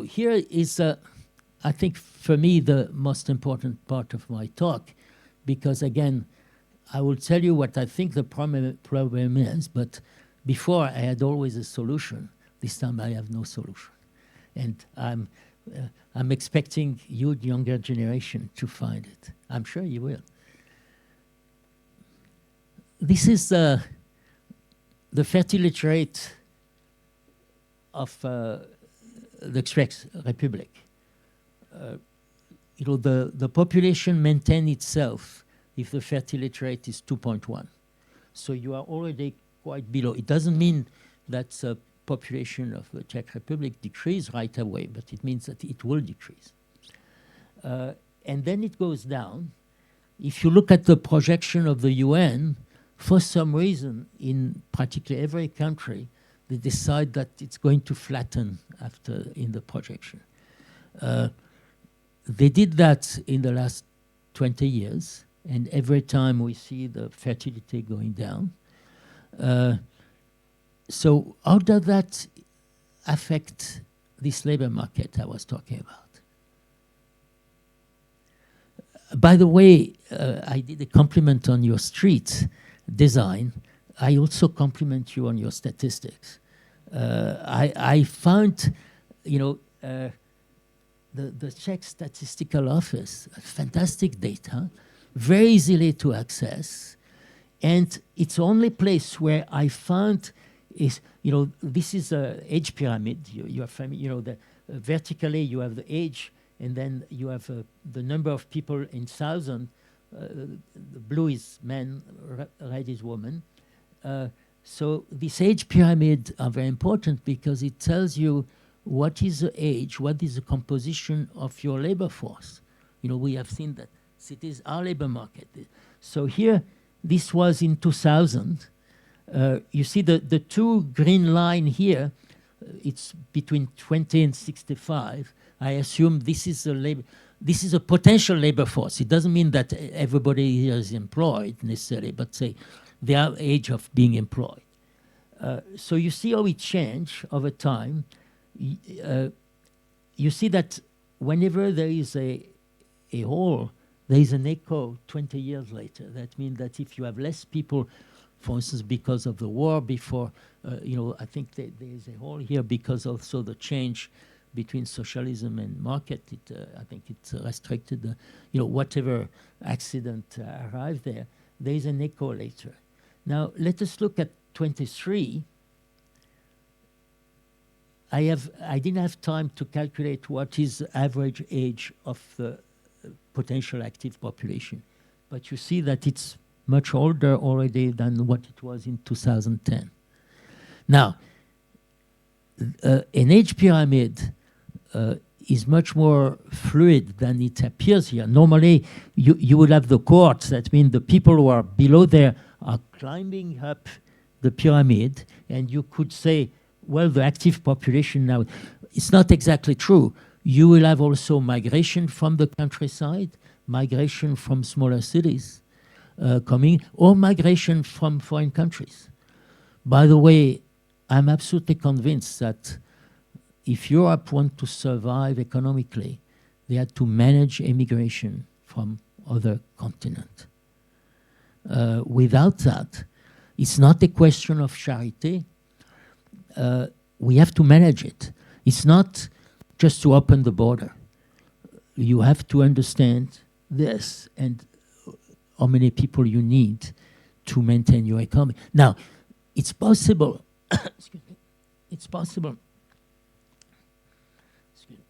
here is, I think, for me, the most important part of my talk, because again, I will tell you what I think the problem is, but before I had always a solution. This time I have no solution. And I'm expecting you, younger generation, to find it. I'm sure you will. This is the fertility rate of the Czech Republic, the population maintains itself if the fertility rate is 2.1. So you are already quite below. It doesn't mean that the population of the Czech Republic decrease right away, but it means that it will decrease. And then it goes down. If you look at the projection of the UN, for some reason, in practically every country, they decide that it's going to flatten after in the projection. They did that in the last 20 years, and every time we see the fertility going down. So how does that affect this labor market I was talking about? By the way, I did a compliment on your street design. I also compliment you on your statistics. I found, the Czech Statistical Office, fantastic data, very easily to access, and it's the only place where I found is, this is an age pyramid. You are familiar, vertically you have the age, and then you have the number of people in thousand. The blue is men, red is woman. So this age pyramid are very important because it tells you what is the age, what is the composition of your labor force. We have seen that cities are labor market. So here, this was in 2000. You see the two green line here, it's between 20 and 65. I assume this is a potential labor force. It doesn't mean that everybody here is employed necessarily, but say their age of being employed. So you see how it changed over time. You see that whenever there is a hole, there is an echo 20 years later. That means that if you have less people, for instance, because of the war before, I think there is a hole here because also the change between socialism and market. I think it's restricted, whatever accident arrived there, there is an echo later. Now, let us look at 23. I didn't have time to calculate what is the average age of the potential active population, but you see that it's much older already than what it was in 2010. Now, an age pyramid is much more fluid than it appears here. Normally, you would have the cohorts. That means the people who are below there are climbing up the pyramid, and you could say, well, the active population now, it's not exactly true. You will have also migration from the countryside, migration from smaller cities coming, or migration from foreign countries. By the way, I'm absolutely convinced that if Europe wants to survive economically, they had to manage immigration from other continents. Without that, it's not a question of charity. We have to manage it. It's not just to open the border. You have to understand this and how many people you need to maintain your economy. Now, it's possible. Excuse me. It's possible. Excuse me.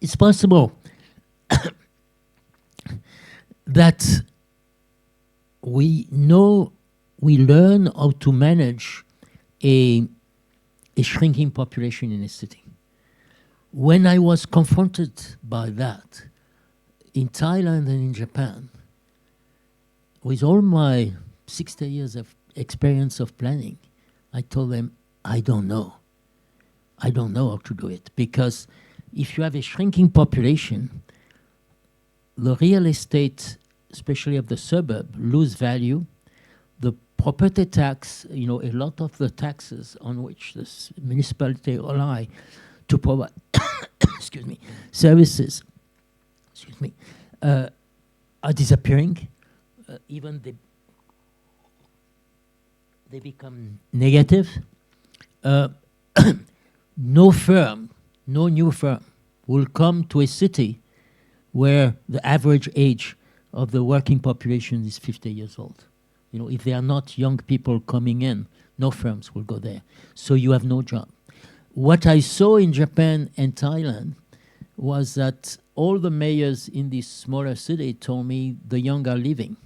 It's possible that we learn how to manage a shrinking population in a city. When I was confronted by that in Thailand and in Japan, with all my 60 years of experience of planning, I told them, I don't know. I don't know how to do it, because if you have a shrinking population, the real estate, especially of the suburb, lose value. The property tax, a lot of the taxes on which the municipality rely to provide excuse me, services, are disappearing. Even they become negative. No new firm will come to a city where the average age of the working population is 50 years old. If they are not young people coming in, No firms will go there. So you have no job. What I saw in Japan and Thailand was that all the mayors in this smaller city told me the young are leaving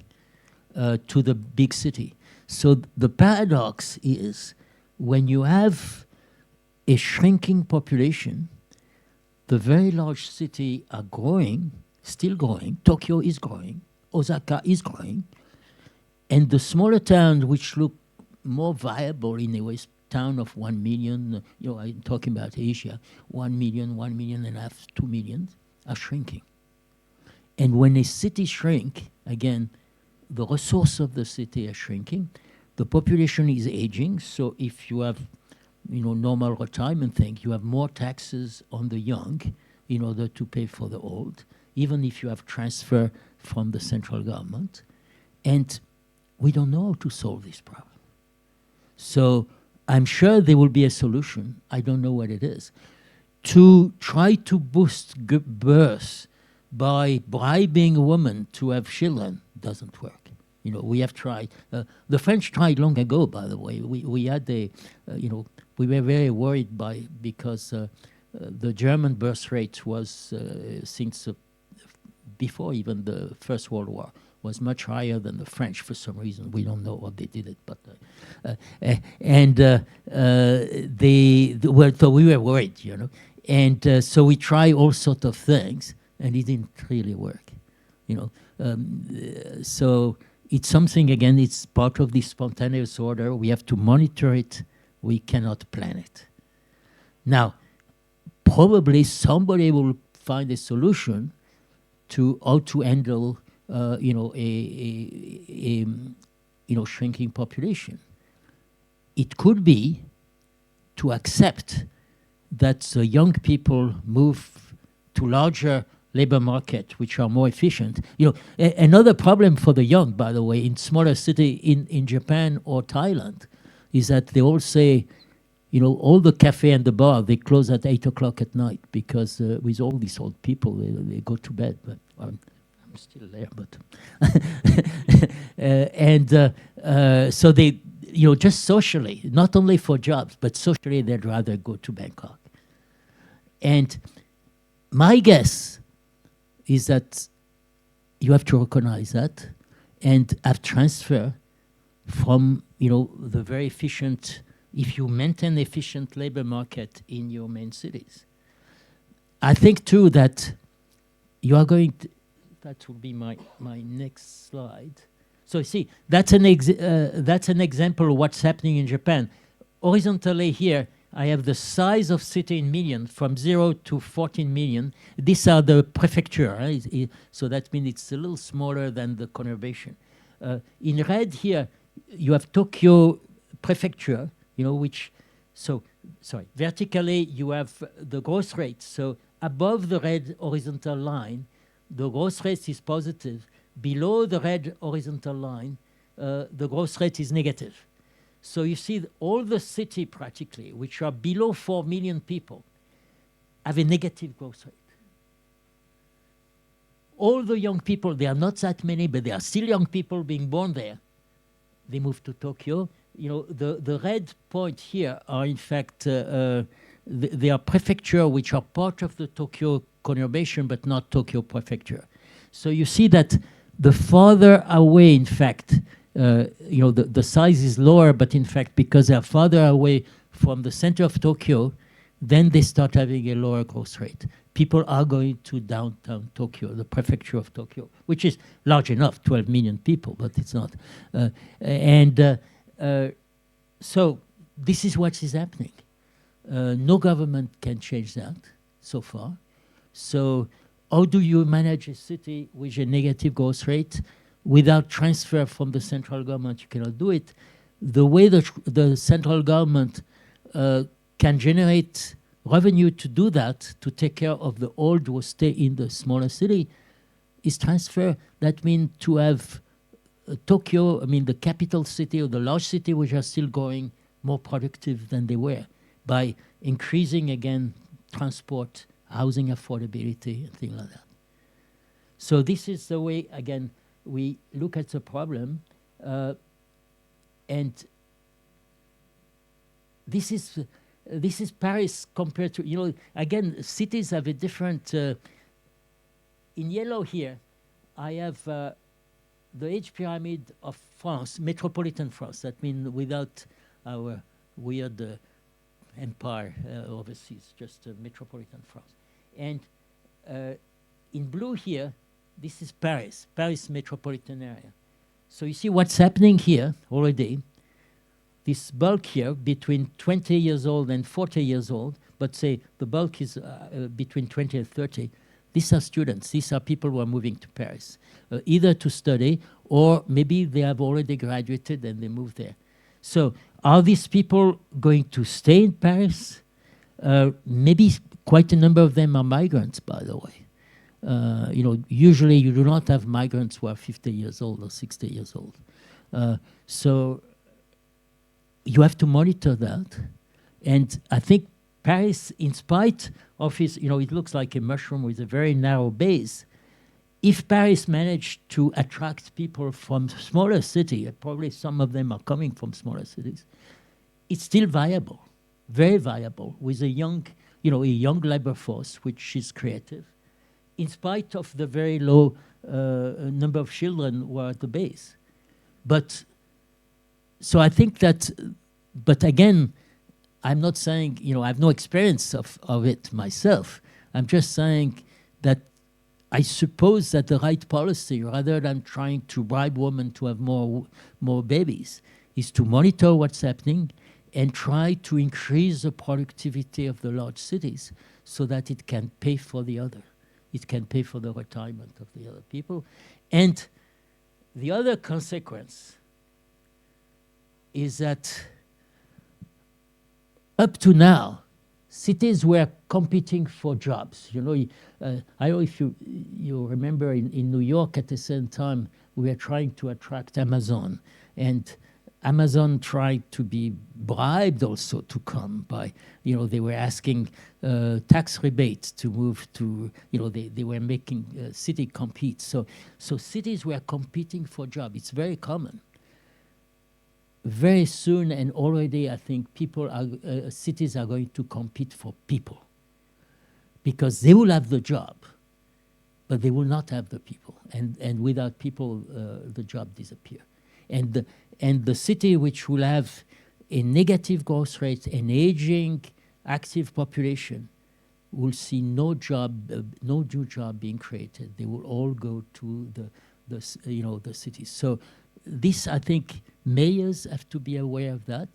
to the big city. So the paradox is when you have a shrinking population, the very large cities are growing, still growing. Tokyo is growing. Osaka is growing. And the smaller towns, which look more viable in a way, town of 1 million, I'm talking about Asia, 1 million, 1.5 million, 2 million, are shrinking. And when a city shrink, again, the resource of the city are shrinking, the population is aging, so if you have normal retirement thing, you have more taxes on the young in order to pay for the old, even if you have transfer from the central government. And we don't know how to solve this problem. So I'm sure there will be a solution. I don't know what it is. To try to boost birth by bribing women to have children doesn't work. We have tried. The French tried long ago, by the way. We had we were very worried because the German birth rate was since before even the First World War was much higher than the French for some reason. We don't know how they did it, but so we were worried, and so we tried all sorts of things, and it didn't really work, So it's something, again, it's part of the spontaneous order. We have to monitor it. We cannot plan it. Now, probably somebody will find a solution to how to handle, a shrinking population. It could be to accept that the young people move to larger labor market, which are more efficient. Another problem for the young, by the way, in smaller city in Japan or Thailand, is that they all say, all the cafe and the bar, they close at 8 o'clock at night because with all these old people, they go to bed. But I'm still there, but so they, just socially, not only for jobs, but socially, they'd rather go to Bangkok. And my guess is that you have to recognize that and have transfer from, the very efficient, if you maintain efficient labor market in your main cities. I think too that you are going to, that will be my next slide. So you see, that's an example of what's happening in Japan. Horizontally here, I have the size of city in million, from 0 to 14 million. These are the prefecture, right? So that means it's a little smaller than the conurbation. In red here, you have Tokyo prefecture, vertically you have the growth rate. So above the red horizontal line, the growth rate is positive. Below the red horizontal line, the growth rate is negative. So you see all the city practically, which are below 4 million people, have a negative growth rate. All the young people, they are not that many, but there are still young people being born there. They move to Tokyo. The red point here are in fact, they are prefecture which are part of the Tokyo conurbation, but not Tokyo prefecture. So you see that the farther away, in fact, the size is lower, but in fact, because they are farther away from the center of Tokyo, then they start having a lower growth rate. People are going to downtown Tokyo, the prefecture of Tokyo, which is large enough, 12 million people, but it's not. So this is what is happening. No government can change that so far. So how do you manage a city with a negative growth rate? Without transfer from the central government, you cannot do it. The way the central government can generate revenue to do that, to take care of the old who stay in the smaller city, is transfer. That means to have Tokyo, the capital city or the large city, which are still going more productive than they were by increasing, again, transport, housing affordability, and things like that. So this is the way, again, we look at the problem, and this is Paris compared to, you know, again, cities have a different, in yellow here, I have the age pyramid of France, metropolitan France. That means without our weird empire overseas, just metropolitan France. And in blue here, this is Paris, Paris metropolitan area. So you see what's happening here already. This bulk here between 20 years old and 40 years old, but say the bulk is between 20 and 30. These are students. These are people who are moving to Paris, either to study or maybe they have already graduated and they move there. So are these people going to stay in Paris? Maybe quite a number of them are migrants, by the way. You know, usually you do not have migrants who are 50 years old or 60 years old. So you have to monitor that. And I think Paris, in spite of its, you know, it looks like a mushroom with a very narrow base. If Paris managed to attract people from smaller cities, probably some of them are coming from smaller cities, it's still viable, very viable, with a young, you know, a young labor force, which is creative, in spite of the very low number of children who are at the base. But so I think that, but again, I'm not saying, you know, I have no experience of it myself. I'm just saying that I suppose that the right policy, rather than trying to bribe women to have more babies, is to monitor what's happening and try to increase the productivity of the large cities so that it can pay for the other. It can pay for the retirement of the other people. And the other consequence is that up to now, cities were competing for jobs. You know, I don't know if you remember in New York at the same time, we were trying to attract Amazon. And Amazon tried to be bribed also to come by, you know, they were asking tax rebates to move to, you know, they were making city compete. So cities were competing for jobs. It's very common. Very soon, and already, I think cities are going to compete for people, because they will have the job, but they will not have the people, and without people, the job disappear, and the city which will have a negative growth rate, an aging, active population, will see no new job being created. They will all go to the cities. So this, I think, mayors have to be aware of that.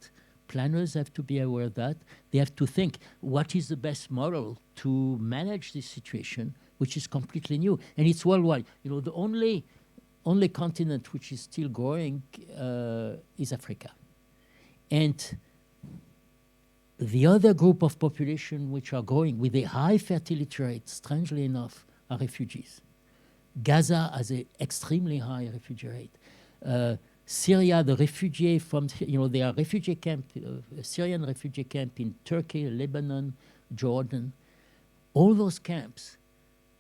Planners have to be aware of that. They have to think, what is the best model to manage this situation, which is completely new. And it's worldwide. You know, the only continent which is still growing is Africa. And the other group of population which are growing with a high fertility rate, strangely enough, are refugees. Gaza has an extremely high refugee rate. Syria, the refugee from, you know, there are refugee camp, Syrian refugee camp in Turkey, Lebanon, Jordan. All those camps,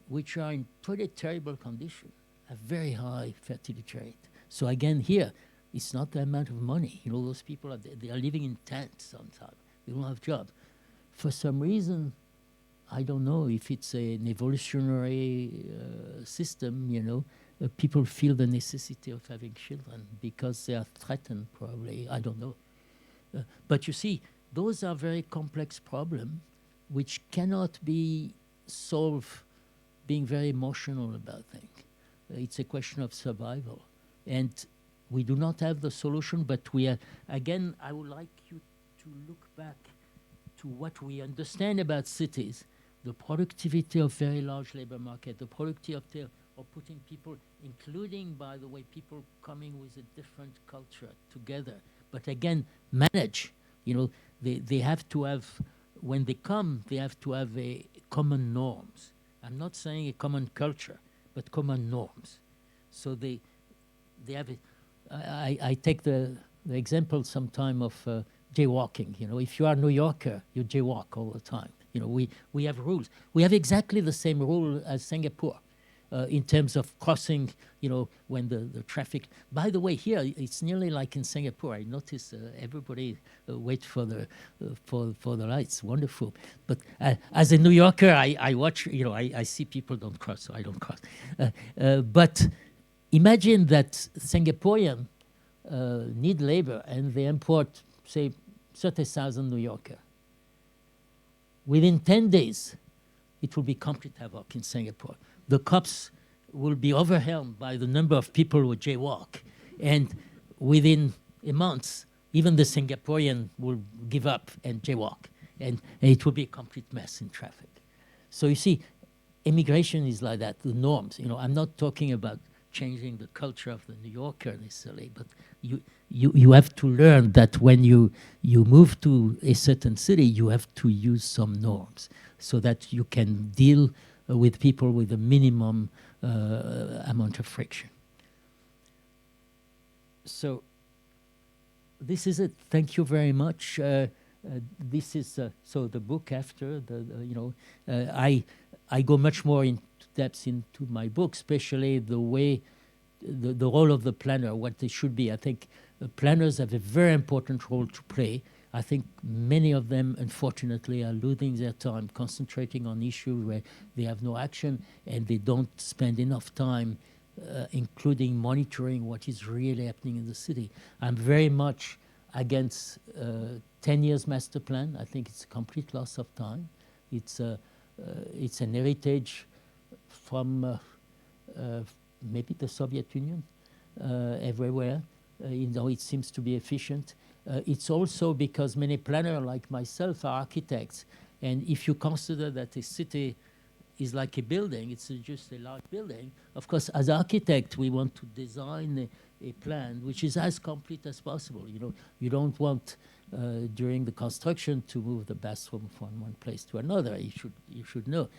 which are in pretty terrible condition, have very high fertility rate. So again, here, it's not the amount of money. You know, those people, they are living in tents sometimes. They don't have jobs. For some reason, I don't know if it's an evolutionary system, you know, people feel the necessity of having children because they are threatened, probably. I don't know. But you see, those are very complex problems which cannot be solved being very emotional about things. It's a question of survival. And we do not have the solution, but we are, again, I would like you to look back to what we understand about cities, the productivity of very large labor market, the productivity of putting people, including, by the way, people coming with a different culture together. But again, manage. You know, they have to have, when they come, they have to have a common norms. I'm not saying a common culture, but common norms. So they have it. I take the example sometime of jaywalking. You know, if you are a New Yorker, you jaywalk all the time. You know, we have rules. We have exactly the same rule as Singapore. in terms of crossing, when the traffic. By the way, here it's nearly like in Singapore. I notice everybody wait for the lights. Wonderful. But as a New Yorker, I watch. I see people don't cross, so I don't cross. But imagine that Singaporean need labor and they import, say, 30,000 New Yorker. Within 10 days, it will be complete havoc in Singapore. The cops will be overwhelmed by the number of people who jaywalk. And within a month, even the Singaporean will give up and jaywalk. And it will be a complete mess in traffic. So you see, immigration is like that, the norms. I'm not talking about changing the culture of the New Yorker necessarily, but you have to learn that when you move to a certain city, you have to use some norms so that you can deal with people with a minimum amount of friction. So this is it. Thank you very much. This is so the book after I go much more into depth into my book, especially the way the role of the planner, what they should be. I think planners have a very important role to play. I think many of them, unfortunately, are losing their time concentrating on issues where they have no action, and they don't spend enough time including monitoring what is really happening in the city. I'm very much against 10 years master plan. I think it's a complete loss of time. It's an heritage from maybe the Soviet Union everywhere. It seems to be efficient. It's also because many planners like myself are architects. And if you consider that a city is like a building, it's just a large building, of course, as architect, we want to design a plan which is as complete as possible. You don't want during the construction to move the bathroom from one place to another. You should know.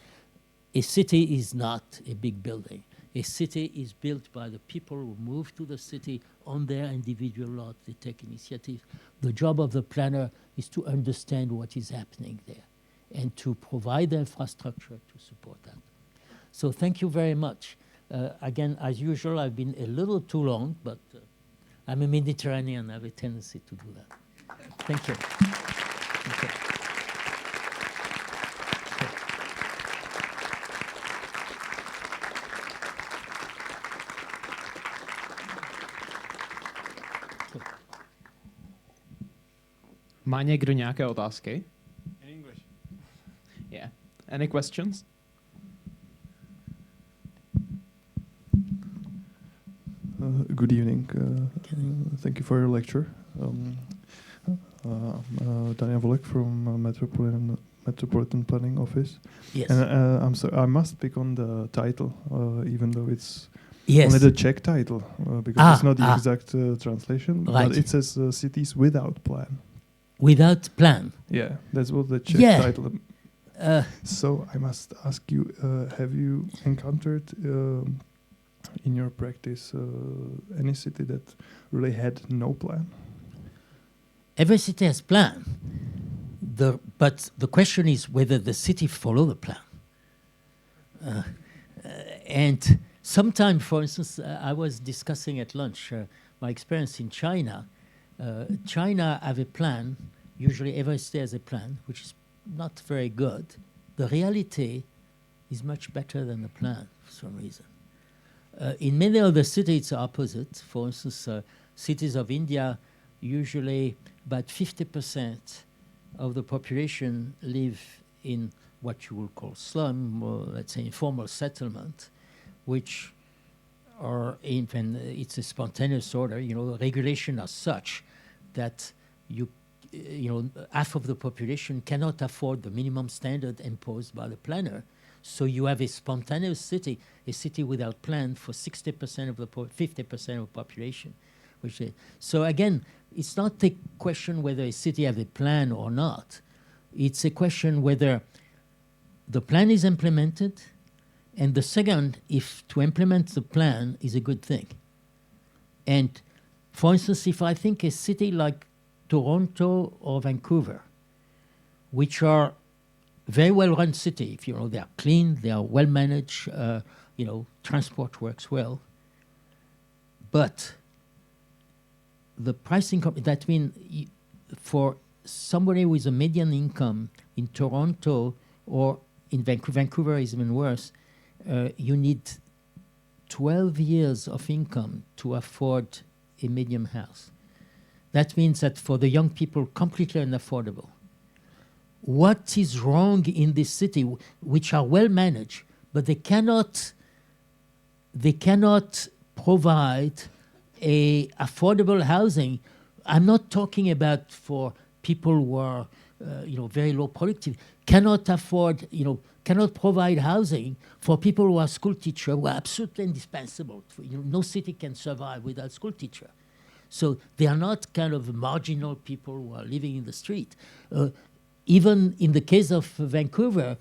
A city is not a big building. A city is built by the people who move to the city on their individual lot. They take initiative. The job of the planner is to understand what is happening there and to provide the infrastructure to support that. So thank you very much. Again, as usual, I've been a little too long, but I'm a Mediterranean. I have a tendency to do that. Thank you. Thank you. Má někdo nějaké otázky? In English. Yeah. Any questions? Good evening. Thank you for your lecture. Daniel Volek from Metropolitan Planning Office. Yes. And I'm sorry, I must pick on the title, even though it's Yes. only the Czech title, because it's not the exact translation. Right. But it says cities without plan. Without plan. Yeah, that's what the Czech title. So I must ask you: have you encountered in your practice any city that really had no plan? Every city has plan. But the question is whether the city follow the plan. And sometimes, for instance, I was discussing at lunch my experience in China. China have a plan. Usually every state has a plan, which is not very good. The reality is much better than the plan for some reason. In many other cities, it's the opposite. For instance, cities of India, usually about 50% of the population live in what you will call slum, or let's say informal settlement, which are even, it's a spontaneous order. Regulation are such that half of the population cannot afford the minimum standard imposed by the planner. So you have a spontaneous city, a city without plan for 60% of the 50% of the population. So again, it's not a question whether a city has a plan or not. It's a question whether the plan is implemented, and the second, if to implement the plan is a good thing. And for instance, if I think a city like Toronto or Vancouver, which are very well-run city. If they are clean, they are well-managed, transport works well. But the price income, that means for somebody with a median income in Toronto or in Vancouver is even worse, you need 12 years of income to afford a medium house. That means that for the young people, completely unaffordable. What is wrong in this city, which are well managed, but they cannot provide a affordable housing? I'm not talking about for people who are, very low productive, cannot provide housing for people who are school teachers, who are absolutely indispensable. No city can survive without school teacher. So they are not kind of marginal people who are living in the street. Even in the case of Vancouver,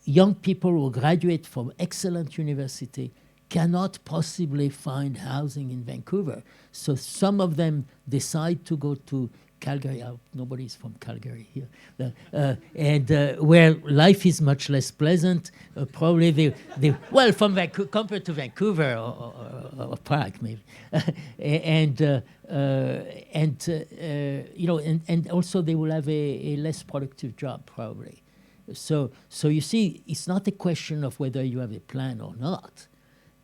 young people who graduate from excellent university cannot possibly find housing in Vancouver. So some of them decide to go to Calgary. Nobody's from Calgary here. And where life is much less pleasant, probably from Vancouver, compared to Vancouver or Prague maybe. And also they will have a less productive job probably. So you see, it's not a question of whether you have a plan or not.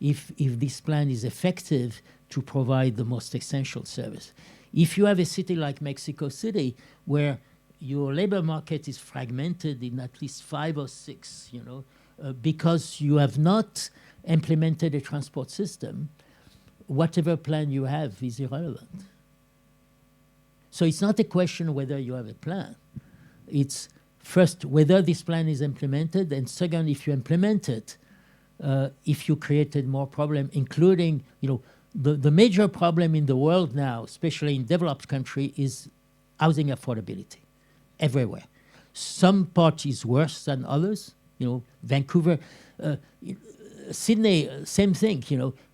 If this plan is effective to provide the most essential service. If you have a city like Mexico City, where your labor market is fragmented in at least 5 or 6, because you have not implemented a transport system, whatever plan you have is irrelevant. So it's not a question whether you have a plan. It's first whether this plan is implemented, and second, if you implement it, if you created more problem, including, the major problem in the world now, especially in developed countries, is housing affordability everywhere. Some part is worse than others. Vancouver, Sydney, same thing.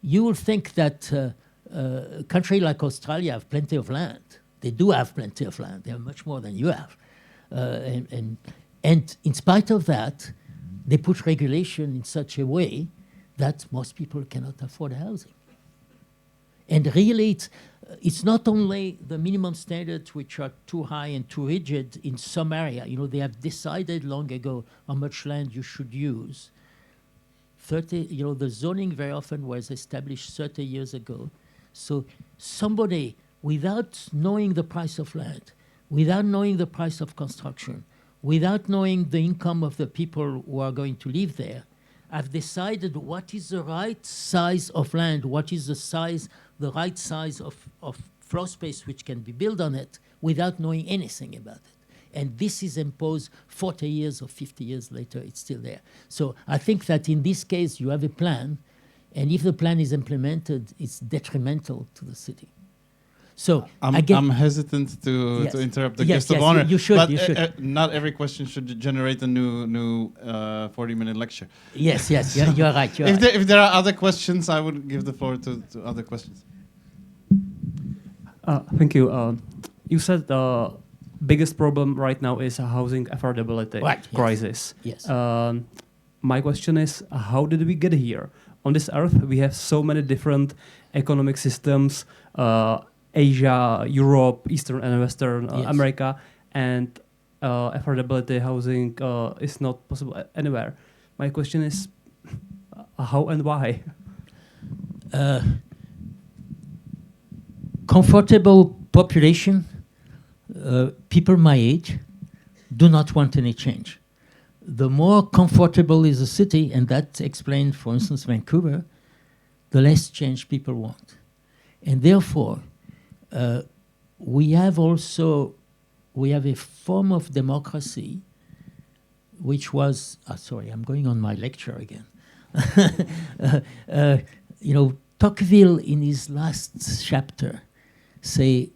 You will think that a country like Australia have plenty of land. They do have plenty of land. They have much more than you have. And in spite of that, they put regulation in such a way that most people cannot afford housing. And really, it's not only the minimum standards which are too high and too rigid in some area. They have decided long ago how much land you should use. The zoning very often was established 30 years ago. So somebody, without knowing the price of land, without knowing the price of construction, without knowing the income of the people who are going to live there, have decided what is the right size of land, what is the right size of floor space which can be built on it, without knowing anything about it. And this is imposed 40 years or 50 years later, it's still there. So I think that in this case, you have a plan, and if the plan is implemented, it's detrimental to the city. So I'm hesitant to interrupt the guest of honor. You should. But not every question should generate a new 40-minute lecture. Yes, you're right. If there are other questions, I would give the floor to other questions. Thank you. You said the biggest problem right now is a housing affordability crisis. Yes. My question is, how did we get here? On this earth, we have so many different economic systems, Asia, Europe, Eastern and Western America, and affordability housing is not possible anywhere. My question is, how and why? Comfortable population, people my age, do not want any change. The more comfortable is a city, and that explains, for instance, Vancouver, the less change people want. And therefore, we have a form of democracy which was, sorry, I'm going on my lecture again. Tocqueville in his last chapter say,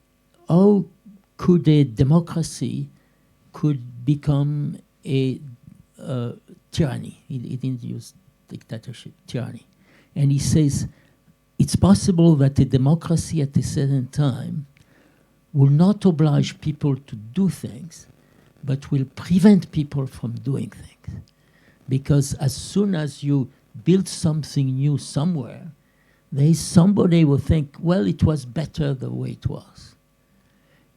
how could a democracy could become a tyranny? He didn't use dictatorship, tyranny. And he says, it's possible that a democracy at a certain time will not oblige people to do things, but will prevent people from doing things. Because as soon as you build something new somewhere, there is somebody who will think, well, it was better the way it was.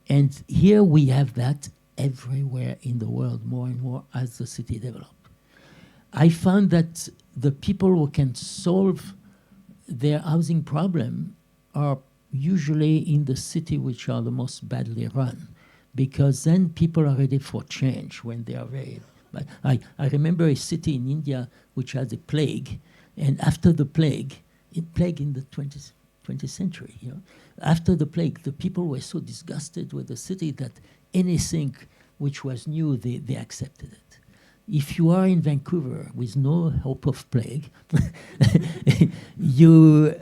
And here we have that everywhere in the world, more and more as the city develops. I found that the people who can solve their housing problem are usually in the city which are the most badly run, because then people are ready for change when they are ready. But I remember a city in India which had a plague, and after the plague in the 20th century, you know, after the plague, the people were so disgusted with the city that anything which was new, they accepted it. If you are in Vancouver with no hope of plague, you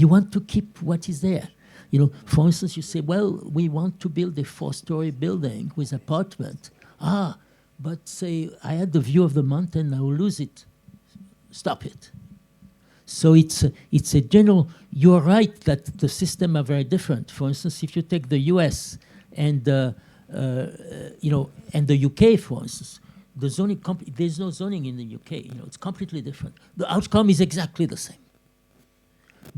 want to keep what is there. You know, for instance, you say, well, we want to build a 4-story building with apartment. But say, I had the view of the mountain, I will lose it. Stop it. So it's a general, you're right that the systems are very different. For instance, if you take the US and, you know, and the UK, for instance, the zoning, there's no zoning in the UK, you know, it's completely different. The outcome is exactly the same.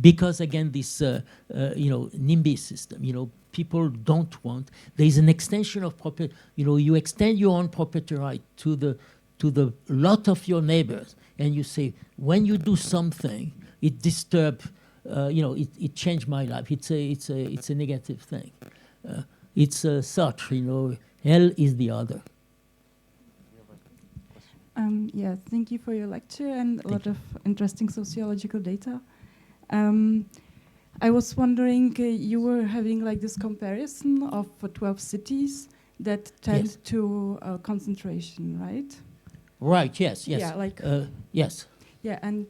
Because again, this, you know, NIMBY system, you know, people don't want, there's an extension of property, you know, you extend your own property right to the lot of your neighbors, and you say, when you do something, it disturb, you know, it changed my life. It's a negative thing. It's such, you know, hell is the other. Yeah, thank you for your lecture and a lot of interesting sociological data. I was wondering, you were having like this comparison of 12 cities that tend to concentration, right? Right, yes. Yeah, like yes. Yeah, and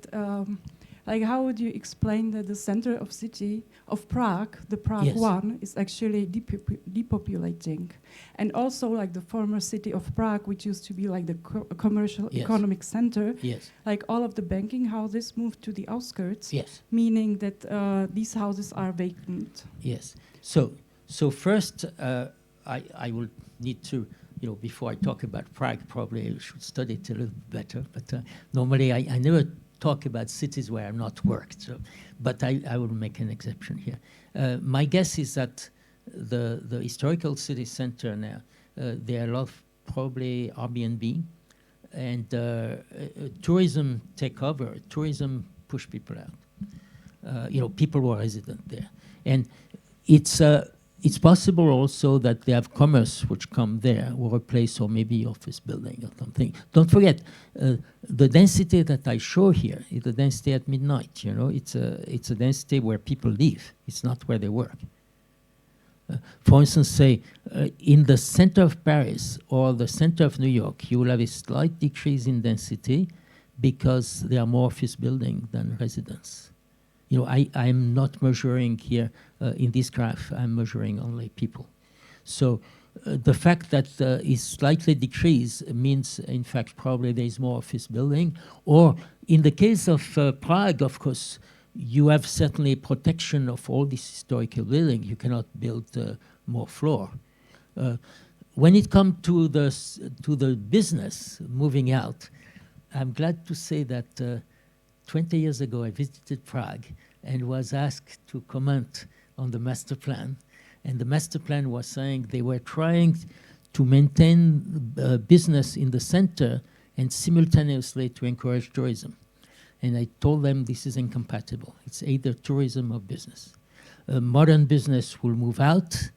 like how would you explain that the center of city of Prague, the Prague one, is actually depopulating, and also like the former city of Prague, which used to be like the commercial economic center, like all of the banking houses moved to the outskirts, meaning that these houses are vacant. Yes. So first, I will need to, you know, before I talk about Prague, probably I should study it a little better. But normally I never talk about cities where I've not worked. So, but I will make an exception here. My guess is that the historical city center now, there are a lot of probably Airbnb, and tourism take over. Tourism push people out. You know, people who are resident there, and it's possible also that they have commerce which come there or a place or maybe office building or something. Don't forget, the density that I show here is the density at midnight. You know, it's a density where people live. It's not where they work. For instance, say in the center of Paris or the center of New York, you will have a slight decrease in density because there are more office buildings than residents. You know, I'm not measuring here in this graph, I'm measuring only people. So the fact that it's slightly decreased means, in fact, probably there's more office building. Or in the case of Prague, of course, you have certainly protection of all this historical building. You cannot build more floor. When it comes to the business moving out, I'm glad to say that 20 years ago, I visited Prague and was asked to comment on the master plan. And the master plan was saying they were trying to maintain business in the center and simultaneously to encourage tourism. And I told them this is incompatible. It's either tourism or business. Modern business will move out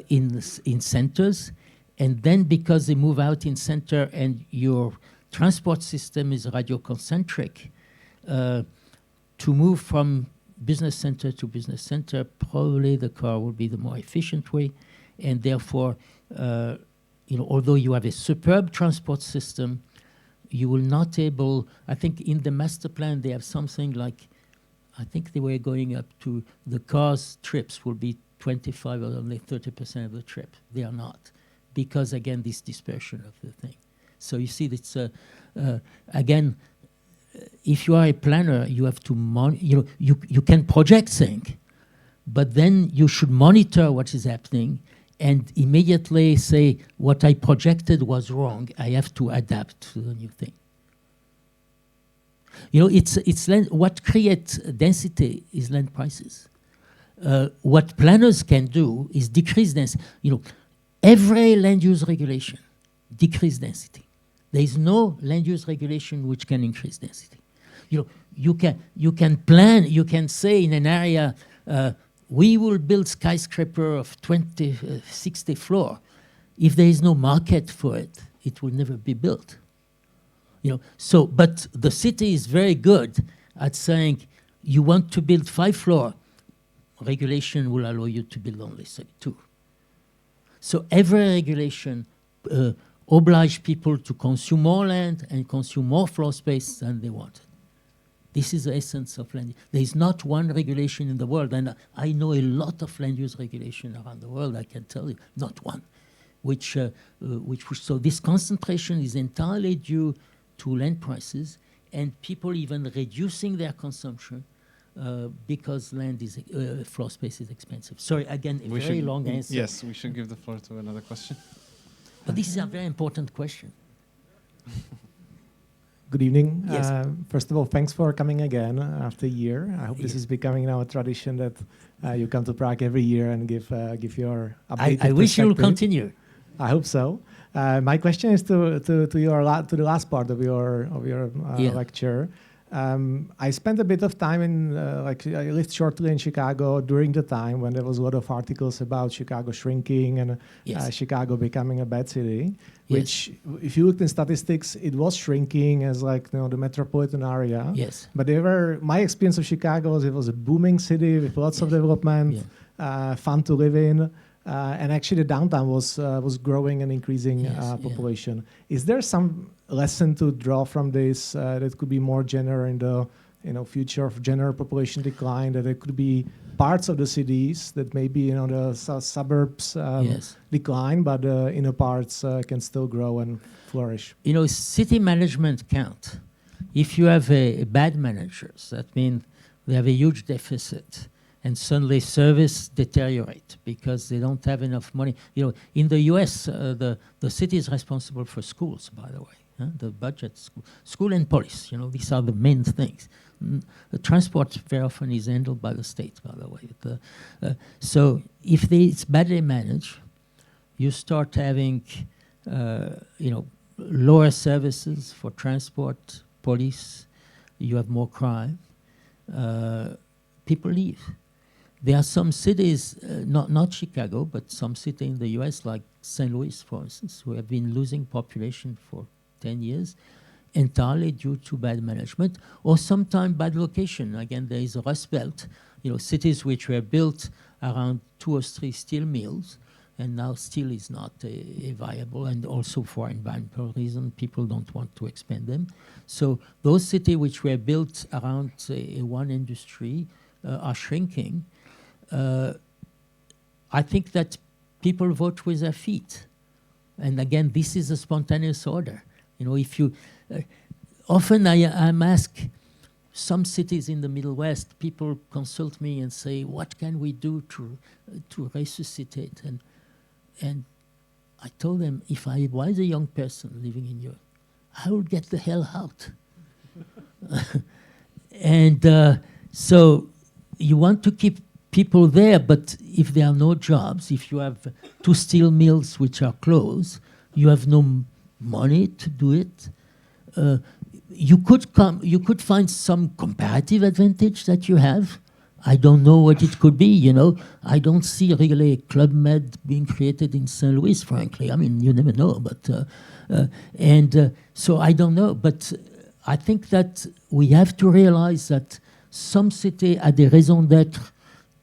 in centers, and then because they move out in center and your transport system is radioconcentric, to move from business center to business center, probably the car will be the more efficient way, and therefore, you know, although you have a superb transport system, you will not able, I think in the master plan they have something like, I think they were going up to the cars trips will be 25 or only 30% of the trip. They are not, because again, this dispersion of the thing. So you see, it's again, if you are a planner, you have to you can project things, but then you should monitor what is happening and immediately say what I projected was wrong. I have to adapt to the new thing. You know, it's land, what creates density is land prices. What planners can do is decrease density. You know, every land use regulation decrease density. There is no land use regulation which can increase density. You know, you can plan, you can say in an area, we will build skyscraper of 60 floor. If there is no market for it, it will never be built. You know, so, but the city is very good at saying, you want to build 5 floor, regulation will allow you to build only 2. So every regulation oblige people to consume more land and consume more floor space than they wanted. This is the essence of land. There is not one regulation in the world, and I know a lot of land use regulation around the world, I can tell you, not one, so this concentration is entirely due to land prices and people even reducing their consumption because land is, floor space is expensive. Sorry, again, a very long answer. Yes, we should give the floor to another question. But this is a very important question. Good evening. Yes. First of all, thanks for coming again after a year. I hope this is becoming now a tradition that you come to Prague every year and give your updated I wish you'll continue. I hope so. My question is to the last part of your lecture. I spent a bit of time in I lived shortly in Chicago during the time when there was a lot of articles about Chicago shrinking and Chicago becoming a bad city. Which, if you looked in statistics, it was shrinking as the metropolitan area. Yes. But my experience of Chicago was it was a booming city with lots of development, fun to live in. And actually, the downtown was growing and increasing population. Is there some lesson to draw from this that could be more general in the future of general population decline? That there could be parts of the cities that maybe the suburbs decline, but inner parts can still grow and flourish. You know, city management count. If you have bad managers, that means they have a huge deficit. And suddenly service deteriorate because they don't have enough money. You know, in the US, the city is responsible for schools, by the way. The budget, school and police, you know, these are the main things. The transport very often is handled by the state, by the way. So if it's badly managed, you start having, lower services for transport, police, you have more crime, people leave. There are some cities, not Chicago, but some city in the US, like St. Louis, for instance, who have been losing population for 10 years, entirely due to bad management, or sometimes bad location. Again, there is a Rust Belt, cities which were built around 2 or 3 steel mills, and now steel is not viable, and also for environmental reasons, people don't want to expand them. So those cities which were built around one industry are shrinking. I think that people vote with their feet. And again, this is a spontaneous order. If you... often I'm asked, some cities in the Middle West, people consult me and say, what can we do to resuscitate? And I told them, if I was a young person living in Europe, I would get the hell out. And so you want to keep people there, but if there are no jobs, if you have 2 steel mills which are closed, you have no money to do it. You could find some comparative advantage that you have. I don't know what it could be, I don't see really a Club Med being created in St. Louis, frankly. I mean, you never know, but so I don't know. But I think that we have to realize that some city had a raison d'être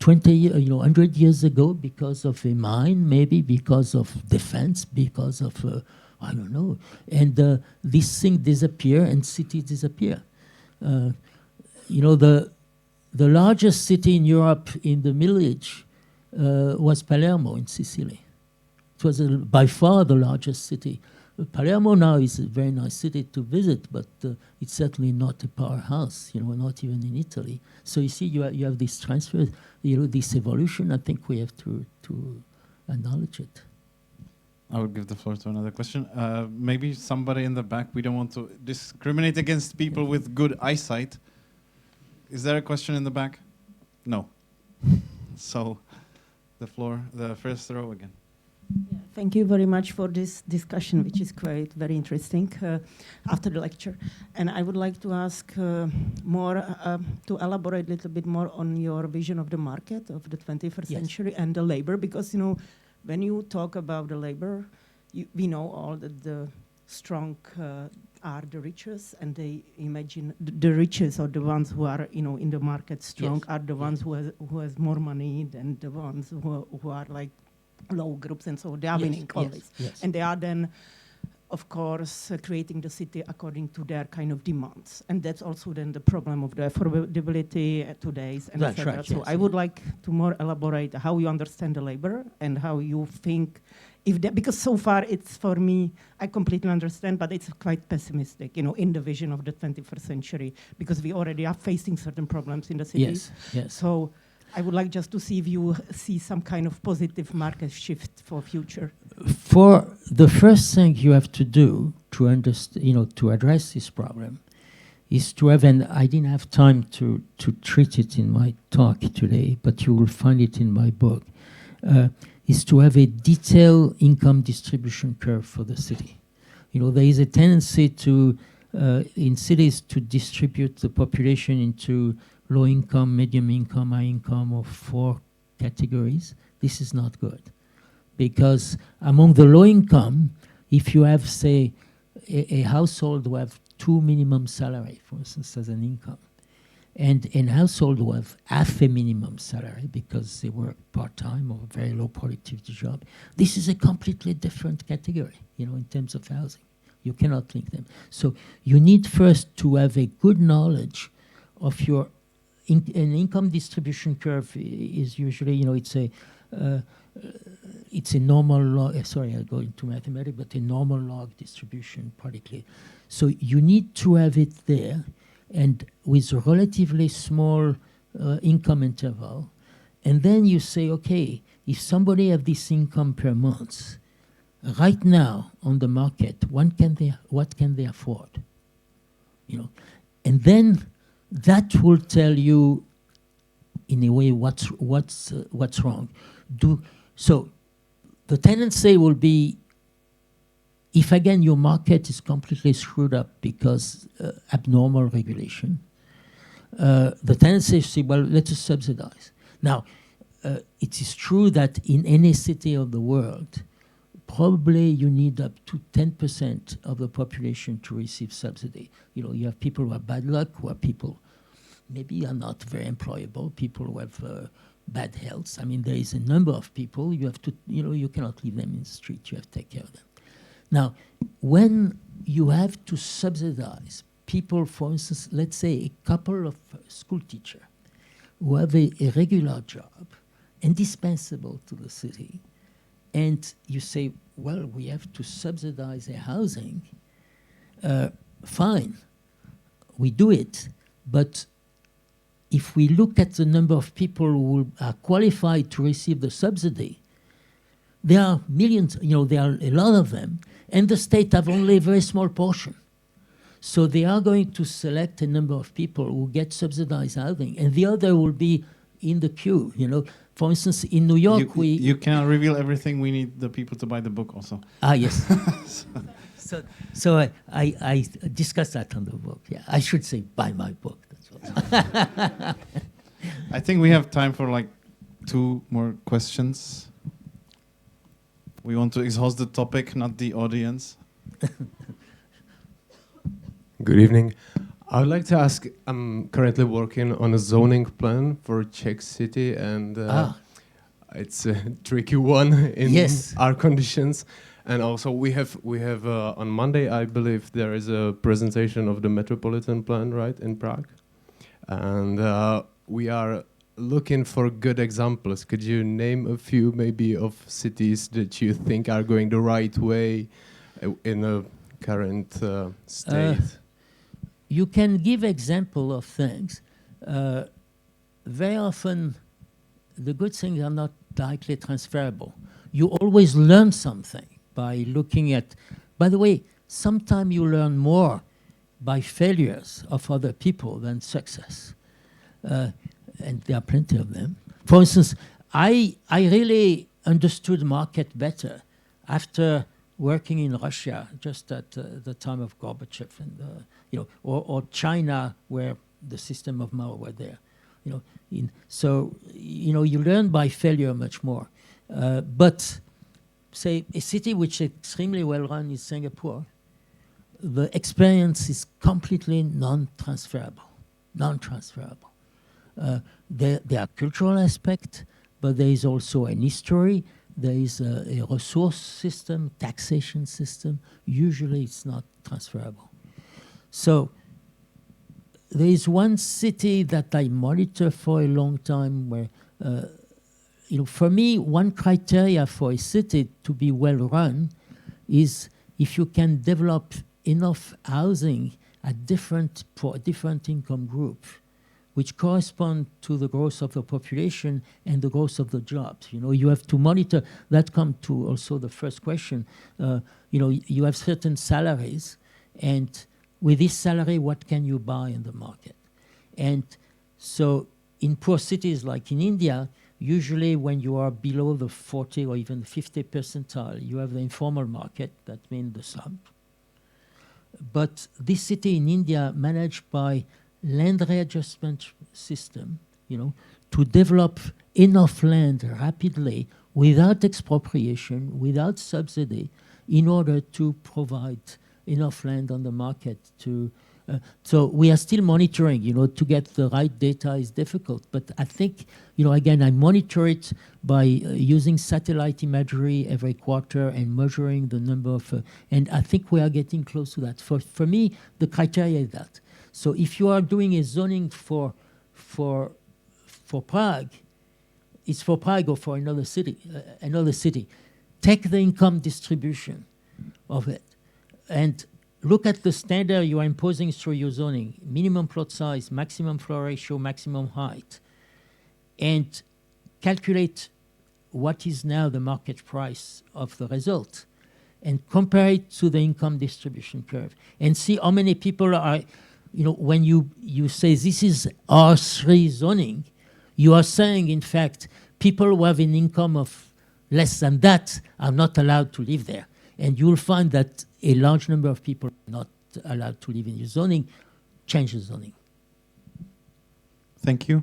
100 years ago because of a mine, maybe because of defense, because of I don't know. And this thing disappear and cities disappear. The largest city in Europe in the Middle Age was Palermo in Sicily. It was by far the largest city. Palermo now is a very nice city to visit, but it's certainly not a powerhouse, not even in Italy. So you see, you have this transfer, this evolution. I think we have to acknowledge it. I would give the floor to another question. Maybe somebody in the back. We don't want to discriminate against people with good eyesight. Is there a question in the back? No. So, the floor, the first row again. Yeah, thank you very much for this discussion, which is quite very interesting after the lecture. And I would like to ask more, to elaborate a little bit more on your vision of the market of the 21st century and the labor, because, you know, when you talk about the labor, we know all that the strong are the richest, and they imagine the richest are the ones who are, you know, in the market strong, are the ones who has more money than the ones who are like low groups, and so they are winning always. And they are then, of course, creating the city according to their kind of demands. And that's also then the problem of the affordability today. And that's right. So I would like to more elaborate how you understand the labor and how you think, if that, because so far it's, for me, I completely understand, but it's quite pessimistic, you know, in the vision of the 21st century, because we already are facing certain problems in the cities. Yes. So I would like just to see if you see some kind of positive market shift for future. For the first thing you have to do to understand, you know, to address this problem, is to have, and I didn't have time to treat it in my talk today, but you will find it in my book, is to have a detailed income distribution curve for the city. You know, there is a tendency to, in cities, to distribute the population into low income, medium income, high income, or 4 categories. This is not good. Because among the low income, if you have, say, a household who have 2 minimum salary, for instance, as an income, and a household who have half a minimum salary because they work part-time or very low productivity job, this is a completely different category, you know, in terms of housing. You cannot link them. So you need first to have a good knowledge of your an income distribution curve is usually, you know, it's a normal log. Sorry, I'll go into mathematics, but a normal log distribution, particularly. So you need to have it there, and with a relatively small income interval, and then you say, okay, if somebody have this income per month, right now on the market, what can they afford? You know, and then that will tell you, in a way, what's wrong. So the tendency will be, if again your market is completely screwed up because abnormal regulation, the tendency is to say, well, let us subsidize. Now, it is true that in any city of the world, probably you need up to 10% of the population to receive subsidy. You know, you have people who have bad luck, who are people maybe are not very employable, people who have bad health. I mean, there is a number of people you have to, you know, you cannot leave them in the street, you have to take care of them. Now, when you have to subsidize people, for instance, let's say a couple of school teachers who have a regular job, indispensable to the city, and you say, well, we have to subsidize their housing, fine, we do it, but if we look at the number of people who are qualified to receive the subsidy, there are millions, you know, there are a lot of them, and the state have only a very small portion. So they are going to select a number of people who get subsidized housing, and the other will be in the queue, you know. For instance, in New York, you cannot reveal everything. We need the people to buy the book also. Ah, yes. so I discussed that on the book. Yeah, I should say buy my book. I think we have time for like 2 more questions. We want to exhaust the topic, not the audience. Good evening. I would like to ask, I'm currently working on a zoning plan for Czech city, and it's a tricky one in our conditions. And also we have on Monday, I believe, there is a presentation of the metropolitan plan, right, in Prague. And we are looking for good examples. Could you name a few maybe of cities that you think are going the right way in the current state? You can give example of things. Very often, the good things are not directly transferable. you always learn something by looking at, by the way, sometimes you learn more by failures of other people than success. And there are plenty of them. For instance, I really understood market better after working in Russia, just at the time of Gorbachev, and or China, where the system of Mao were there. So you learn by failure much more. But say a city which is extremely well run is Singapore. The experience is completely non-transferable. There are cultural aspects, but there is also an history. There is a resource system, taxation system. Usually it's not transferable. So there is one city that I monitor for a long time where, for me, one criteria for a city to be well run is if you can develop enough housing for a different income group, which correspond to the growth of the population and the growth of the jobs. You have to monitor. That comes to also the first question. You have certain salaries, and with this salary, what can you buy in the market? And so in poor cities like in India, usually when you are below the 40 or even 50 percentile, you have the informal market, that means the slum. But this city in India managed by land readjustment system, to develop enough land rapidly without expropriation, without subsidy, in order to provide enough land on the market to. So we are still monitoring. To get the right data is difficult. But I think, again, I monitor it by using satellite imagery every quarter and measuring the number of. And I think we are getting close to that. For me, the criteria is that. So if you are doing a zoning for Prague, it's for Prague or for another city. Take the income distribution of it, and look at the standard you are imposing through your zoning: minimum plot size, maximum floor ratio, maximum height, and calculate what is now the market price of the result, and compare it to the income distribution curve, and see how many people are. When you say this is R3 zoning, you are saying, in fact, people who have an income of less than that are not allowed to live there. And you'll find that a large number of people are not allowed to live in your zoning. Change the zoning. Thank you.